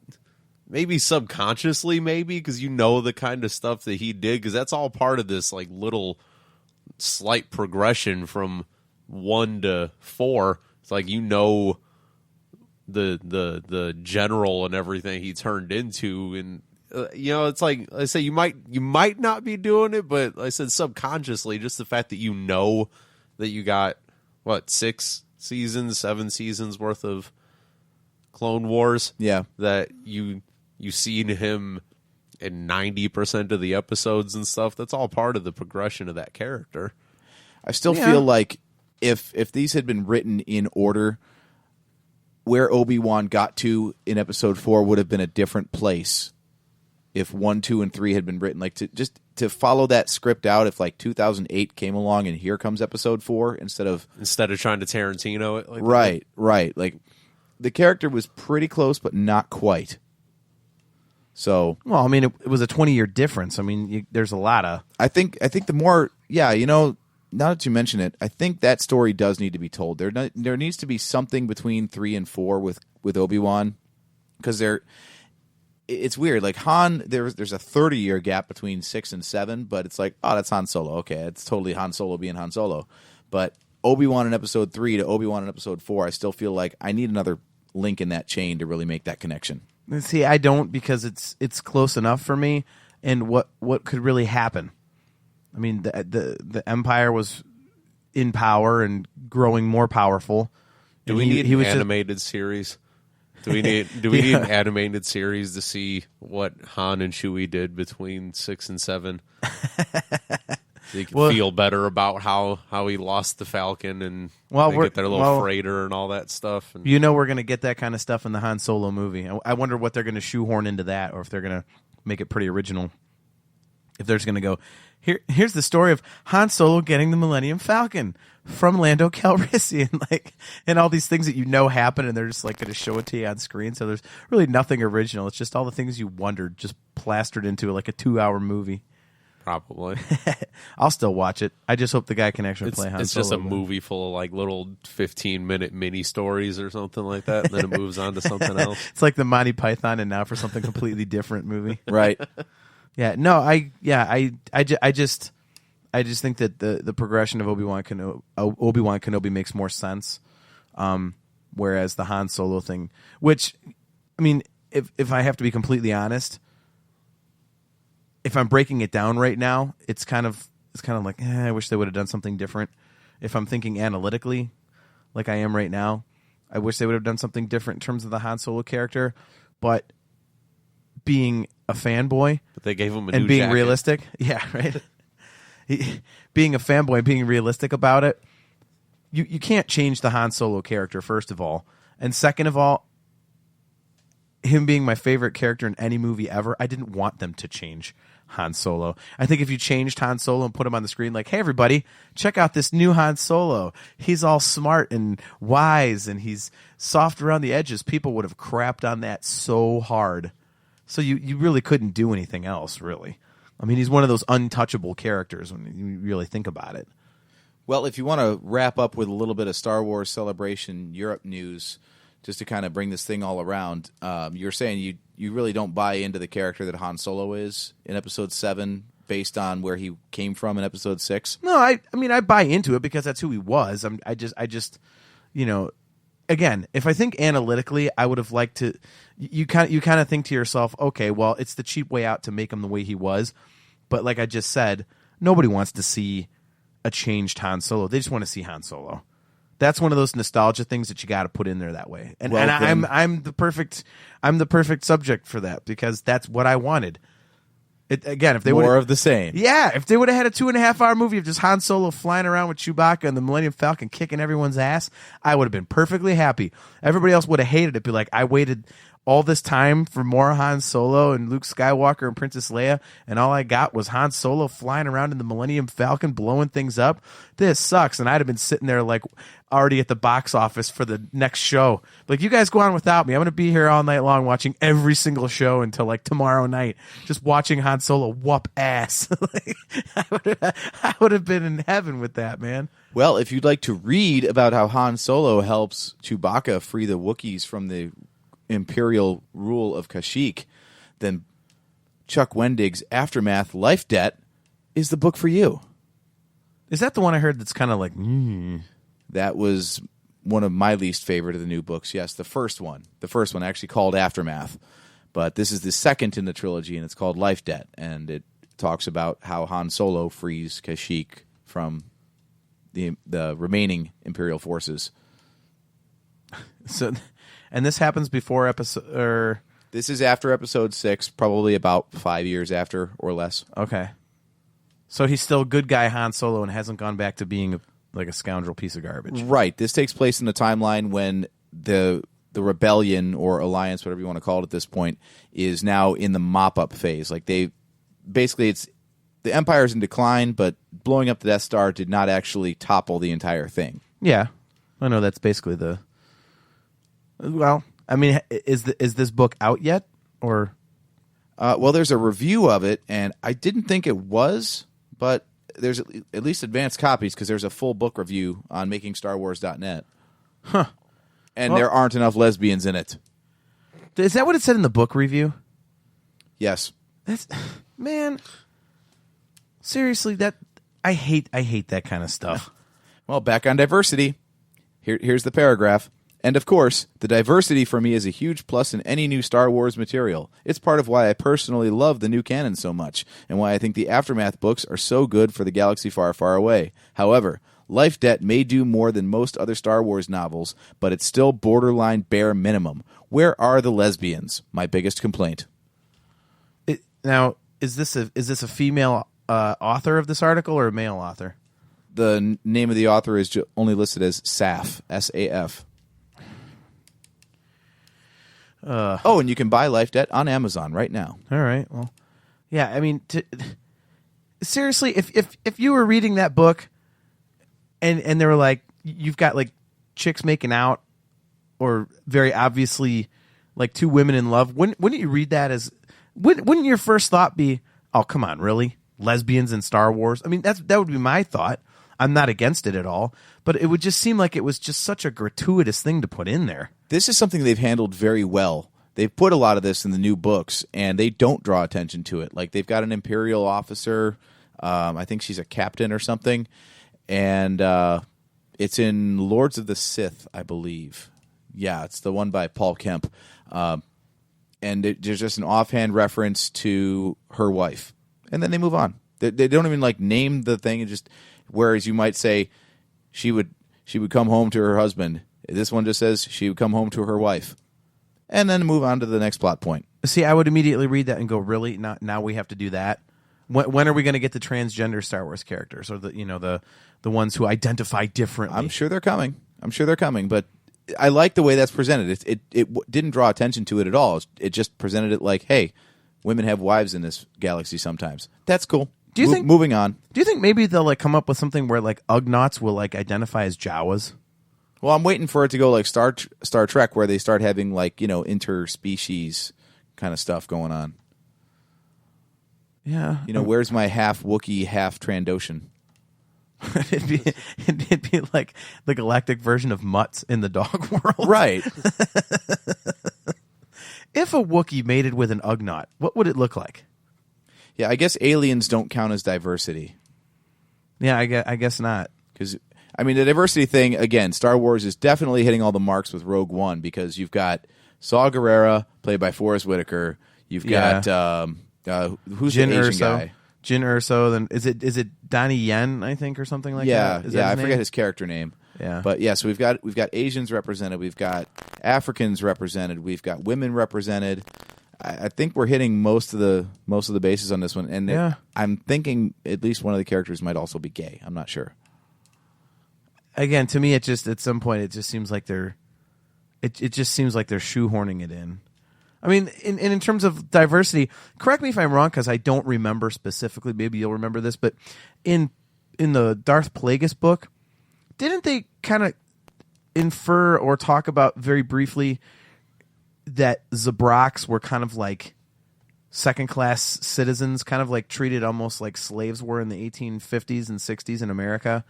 maybe subconsciously, because the kind of stuff that he did, because that's all part of this like little slight progression from 1 to 4. It's like the general and everything he turned into, and it's like I say, you might not be doing it, but I said subconsciously, just the fact that that you got 6 seasons, 7 seasons worth of Clone Wars. Yeah, that you seen him in 90% of the episodes and stuff. That's all part of the progression of that character. I still feel like if these had been written in order, where Obi-Wan got to in episode 4 would have been a different place. If 1, 2, and 3 had been written, like to follow that script out, if like 2008 came along and here comes episode 4 instead of trying to Tarantino it, like right, like the character was pretty close but not quite. So well, I mean, it was a 20-year difference. I mean, there's a lot of. I think the more now that you mention it, I think that story does need to be told. There needs to be something between 3 and 4 with Obi-Wan, because it's weird. Like Han, there's a 30-year gap between 6 and 7, but it's like, oh, that's Han Solo. Okay, it's totally Han Solo being Han Solo. But Obi-Wan in Episode 3 to Obi-Wan in Episode 4, I still feel like I need another link in that chain to really make that connection. See, I don't, because it's close enough for me. And what could really happen? I mean, the Empire was in power and growing more powerful. Do we need an animated series? Do we need an animated series to see what Han and Chewie did between 6 and 7? So you can feel better about how he lost the Falcon and they get their little freighter and all that stuff. And, we're going to get that kind of stuff in the Han Solo movie. I wonder what they're going to shoehorn into that, or if they're going to make it pretty original. If they're just going to go, here's the story of Han Solo getting the Millennium Falcon from Lando Calrissian, and all these things that happen, and they're just going to show it to you on screen. So there's really nothing original. It's just all the things you wondered just plastered into a 2-hour movie. Probably. I'll still watch it. I just hope the guy can actually play Han Solo. It's just a movie full of little 15-minute mini stories or something like that, and then it moves on to something else. It's like the Monty Python and now for something completely different movie. Right. Yeah. No. I just think that the progression of Obi-Wan Kenobi makes more sense, whereas the Han Solo thing, which, I mean, if I have to be completely honest, if I'm breaking it down right now, it's kind of like, I wish they would have done something different. If I'm thinking analytically, like I am right now, I wish they would have done something different in terms of the Han Solo character. But being a fanboy, but they gave him a and new being jacket. Realistic, yeah, right. Being a fanboy, being realistic about it, you can't change the Han Solo character, first of all, and second of all, him being my favorite character in any movie ever, I didn't want them to change Han Solo. I think if you changed Han Solo and put him on the screen like, hey, everybody, check out this new Han Solo. He's all smart and wise, and he's soft around the edges, people would have crapped on that so hard. So you really couldn't do anything else, really. I mean, he's one of those untouchable characters when you really think about it. Well, if you want to wrap up with a little bit of Star Wars Celebration Europe news, just to kind of bring this thing all around, you're saying you really don't buy into the character that Han Solo is in Episode 7 based on where he came from in Episode 6? No, I mean, I buy into it because that's who he was. I just again, if I think analytically, I would have liked to. You kind of think to yourself, okay, well, it's the cheap way out to make him the way he was. But like I just said, nobody wants to see a changed Han Solo. They just want to see Han Solo. That's one of those nostalgia things that you got to put in there that way. And, I'm the perfect subject for that because that's what I wanted. Again, if they more of the same. Yeah, if they would have had a 2.5-hour movie of just Han Solo flying around with Chewbacca and the Millennium Falcon kicking everyone's ass, I would have been perfectly happy. Everybody else would have hated it. Be like, I waited all this time for more Han Solo and Luke Skywalker and Princess Leia, and all I got was Han Solo flying around in the Millennium Falcon blowing things up. This sucks. And I'd have been sitting there like already at the box office for the next show. Like, you guys go on without me. I'm going to be here all night long watching every single show until like tomorrow night, just watching Han Solo whoop ass. I would have been in heaven with that, man. Well, if you'd like to read about how Han Solo helps Chewbacca free the Wookiees from the Imperial rule of Kashyyyk, then Chuck Wendig's Aftermath Life Debt is the book for you. Is that the one I heard that's kind of like, That was one of my least favorite of the new books. Yes, the first one. The first one actually called Aftermath. But this is the second in the trilogy, and it's called Life Debt. And it talks about how Han Solo frees Kashyyyk from the remaining Imperial forces. So... And this happens before episode... This is after Episode 6, probably about 5 years after or less. Okay. So he's still good guy Han Solo and hasn't gone back to being like a scoundrel piece of garbage. Right. This takes place in the timeline when the rebellion or alliance, whatever you want to call it at this point, is now in the mop-up phase. Like basically the Empire's in decline, but blowing up the Death Star did not actually topple the entire thing. Yeah. I know that's basically the... Well, I mean, is this book out yet, or? Well, there's a review of it, and I didn't think it was, but there's at least advanced copies because there's a full book review on makingstarwars.net. Huh. And there aren't enough lesbians in it. Is that what it said in the book review? Yes. That's man. Seriously, I hate that kind of stuff. Well, back on diversity. Here's the paragraph. And of course, the diversity for me is a huge plus in any new Star Wars material. It's part of why I personally love the new canon so much, and why I think the Aftermath books are so good for the galaxy far, far away. However, Life Debt may do more than most other Star Wars novels, but it's still borderline bare minimum. Where are the lesbians? My biggest complaint. Now, is this a female author of this article or a male author? The name of the author is only listed as Saf, S-A-F. And you can buy Life Debt on Amazon right now. All right. Well, yeah. I mean, seriously, if you were reading that book, and they were like, you've got like chicks making out, or very obviously like two women in love, wouldn't you read that as? Wouldn't your first thought be, oh, come on, really? Lesbians in Star Wars? I mean, that would be my thought. I'm not against it at all, but it would just seem like it was just such a gratuitous thing to put in there. This is something they've handled very well. They've put a lot of this in the new books, and they don't draw attention to it. Like, they've got an Imperial officer. I think she's a captain or something. And it's in Lords of the Sith, I believe. Yeah, it's the one by Paul Kemp. And there's just an offhand reference to her wife. And then they move on. They don't even, like, name the thing. Whereas you might say she would come home to her husband. This one just says she would come home to her wife. And then move on to the next plot point. See, I would immediately read that and go, really? Now we have to do that? When are we going to get the transgender Star Wars characters, or the ones who identify differently? I'm sure they're coming. But I like the way that's presented. It didn't draw attention to it at all. It just presented it like, hey, women have wives in this galaxy sometimes. That's cool. Do you think moving on? Do you think maybe they'll like come up with something where like Ugnaughts will like identify as Jawas? Well, I'm waiting for it to go like Star Trek, where they start having like interspecies kind of stuff going on. Yeah. Where's my half Wookiee, half Trandoshan? it'd be like the galactic version of Mutts in the dog world. Right. If a Wookiee mated with an Ugnaught, what would it look like? Yeah, I guess aliens don't count as diversity. Yeah, I guess not. Because, I mean, the diversity thing, again, Star Wars is definitely hitting all the marks with Rogue One, because you've got Saw Gerrera, played by Forrest Whitaker. You've got, who's Jyn the Asian Erso. guy? Jyn Erso. Then is it Donnie Yen, I think, or something like that? Is that I his name? forget his character name. Yeah. But yeah, so we've got Asians represented, we've got Africans represented, we've got women represented. I think we're hitting most of the bases on this one, and I'm thinking at least one of the characters might also be gay. I'm not sure. Again, to me, it just at some point it just seems like they're shoehorning it in. I mean, in terms of diversity, correct me if I'm wrong, because I don't remember specifically. Maybe you'll remember this, but in the Darth Plagueis book, didn't they kind of infer or talk about very briefly that Zabraks were kind of like second-class citizens, kind of like treated almost like slaves were in the 1850s and 60s in America?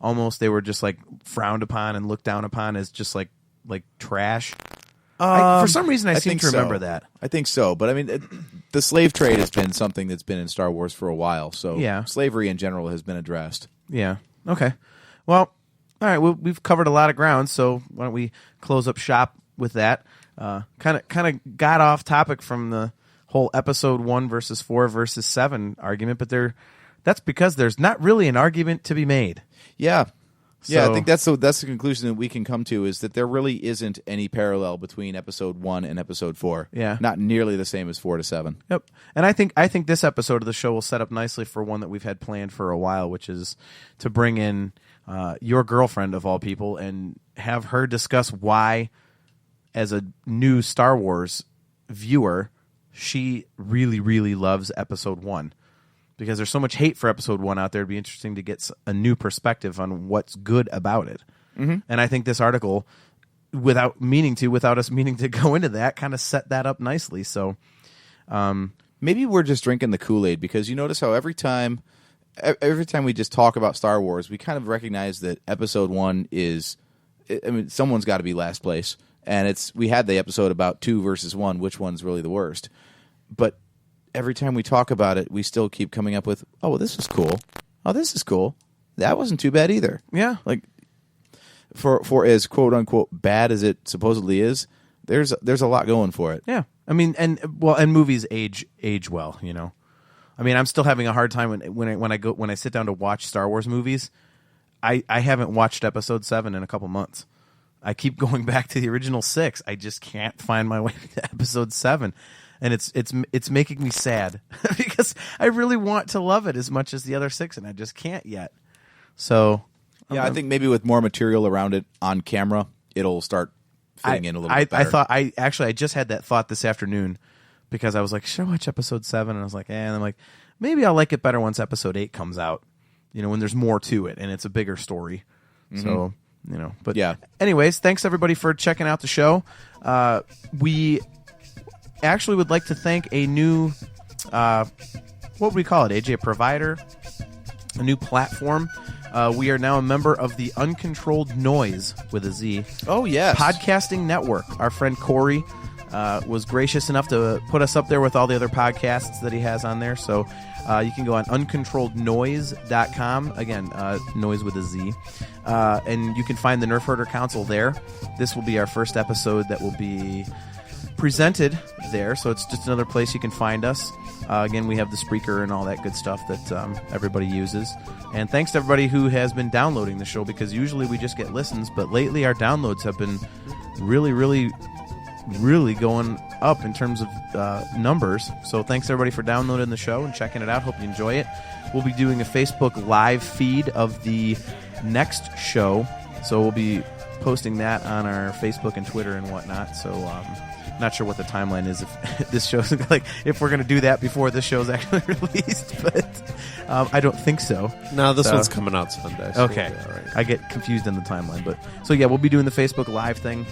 Almost, they were just like frowned upon and looked down upon as just like trash. For some reason, I seem to remember that. I think so, but I mean, the slave trade has been something that's been in Star Wars for a while. So slavery in general has been addressed. Yeah. Okay. Well, all right. We've covered a lot of ground, so why don't we close up shop with that? Kind of got off topic from the whole episode 1 versus 4 versus 7 argument, but that's because there's not really an argument to be made. Yeah. Yeah, So- I think that's the conclusion that we can come to, is that there really isn't any parallel between episode 1 and episode 4. Yeah. Not nearly the same as 4 to 7. Yep. And I think this episode of the show will set up nicely for one that we've had planned for a while, which is to bring in your girlfriend of all people and have her discuss why, as a new Star Wars viewer, she really, really loves episode 1. Because there's so much hate for episode 1 out there, it'd be interesting to get a new perspective on what's good about it. Mm-hmm. And I think this article, without us meaning to go into that, kind of set that up nicely. So maybe we're just drinking the Kool-Aid, because you notice how every time we just talk about Star Wars, we kind of recognize that episode 1 is, I mean, someone's got to be last place. And we had the episode about 2 versus 1, which one's really the worst. But every time we talk about it, we still keep coming up with, oh, well, this was cool. Oh, this is cool. That wasn't too bad either. Yeah. Like, for as quote-unquote bad as it supposedly is, there's a lot going for it. Yeah. I mean, and movies age well, you know. I mean, I'm still having a hard time when I sit down to watch Star Wars movies. I haven't watched Episode 7 in a couple months. I keep going back to the original 6. I just can't find my way to Episode 7, and it's making me sad because I really want to love it as much as the other 6, and I just can't yet. So yeah, I think maybe with more material around it on camera, it'll start fitting in a little bit better. I just had that thought this afternoon because I was like, should I watch Episode 7? And I was like, and I'm like, maybe I'll like it better once Episode 8 comes out. You know, when there's more to it and it's a bigger story. So, you know, but yeah. Anyways, thanks everybody for checking out the show. We actually would like to thank a new, what would we call it, AJ? A provider, a new platform. We are now a member of the Uncontrolled Noise with a Z. Oh, yes. Podcasting Network. Our friend Corey was gracious enough to put us up there with all the other podcasts that he has on there. So you can go on uncontrollednoise.com. Again, noise with a Z. And you can find the Nerf Herder Council there. This will be our first episode that will be presented there. So it's just another place you can find us. Again, we have the Spreaker and all that good stuff that everybody uses. And thanks to everybody who has been downloading the show, because usually we just get listens, but lately our downloads have been really, really, really going up in terms of numbers. So thanks everybody for downloading the show and checking it out. Hope you enjoy it. We'll be doing a Facebook live feed of the next show, so we'll be posting that on our Facebook and Twitter and whatnot. So not sure what the timeline is if this show's like if we're going to do that before this show's actually released, but I don't think so. No, this one's coming out Sunday. So okay, we'll be all right. I get confused in the timeline, but so yeah, we'll be doing the Facebook live thing.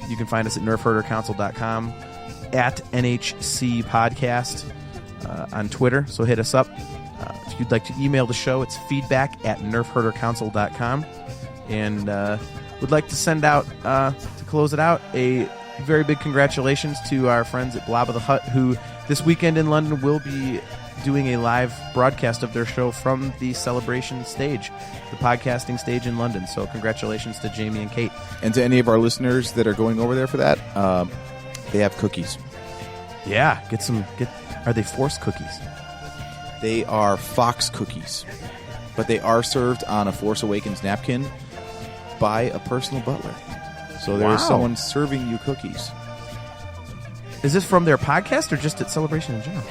You can find us at nerfherdercouncil.com, at NHC Podcast on Twitter. So hit us up. If you'd like to email the show, it's feedback@nerfherdercouncil.com. And would like to send out, to close it out, a very big congratulations to our friends at Blob of the Hut, who this weekend in London will be doing a live broadcast of their show from the Celebration stage, the podcasting stage in London. So congratulations to Jamie and Kate. And to any of our listeners that are going over there for that, they have cookies. Yeah, are they Force cookies? They are Fox cookies, but they are served on a Force Awakens napkin by a personal butler. So there's someone serving you cookies. Is this from their podcast or just at Celebration in general?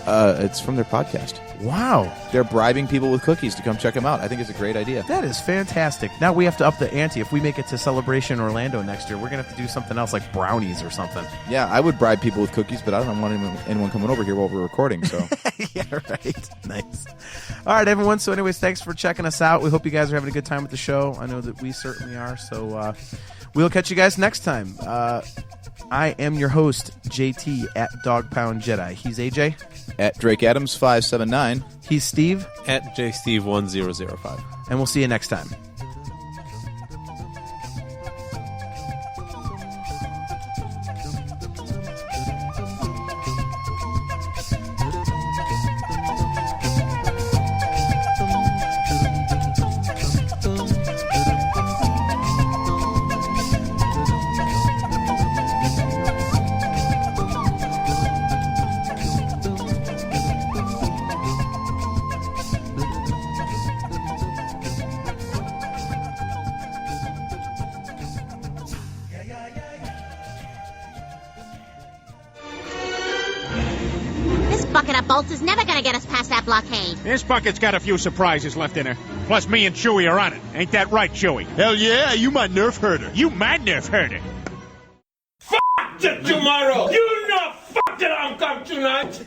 It's from their podcast. Wow. They're bribing people with cookies to come check them out. I think it's a great idea. That is fantastic. Now we have to up the ante. If we make it to Celebration Orlando next year, we're going to have to do something else like brownies or something. Yeah, I would bribe people with cookies, but I don't want anyone coming over here while we're recording. So yeah, right. Nice. All right, everyone. So anyways, thanks for checking us out. We hope you guys are having a good time with the show. I know that we certainly are. So we'll catch you guys next time. I am your host, JT, at Dog Pound Jedi. He's AJ. At Drake Adams 579. He's Steve. At JSteve1005. And we'll see you next time. Bucket of bolts is never gonna get us past that blockade. This bucket's got a few surprises left in her. Plus, me and Chewie are on it. Ain't that right, Chewie? Hell yeah, you my Nerf herder. You my Nerf herder. Fuck tomorrow! You know fuck that I'm come tonight!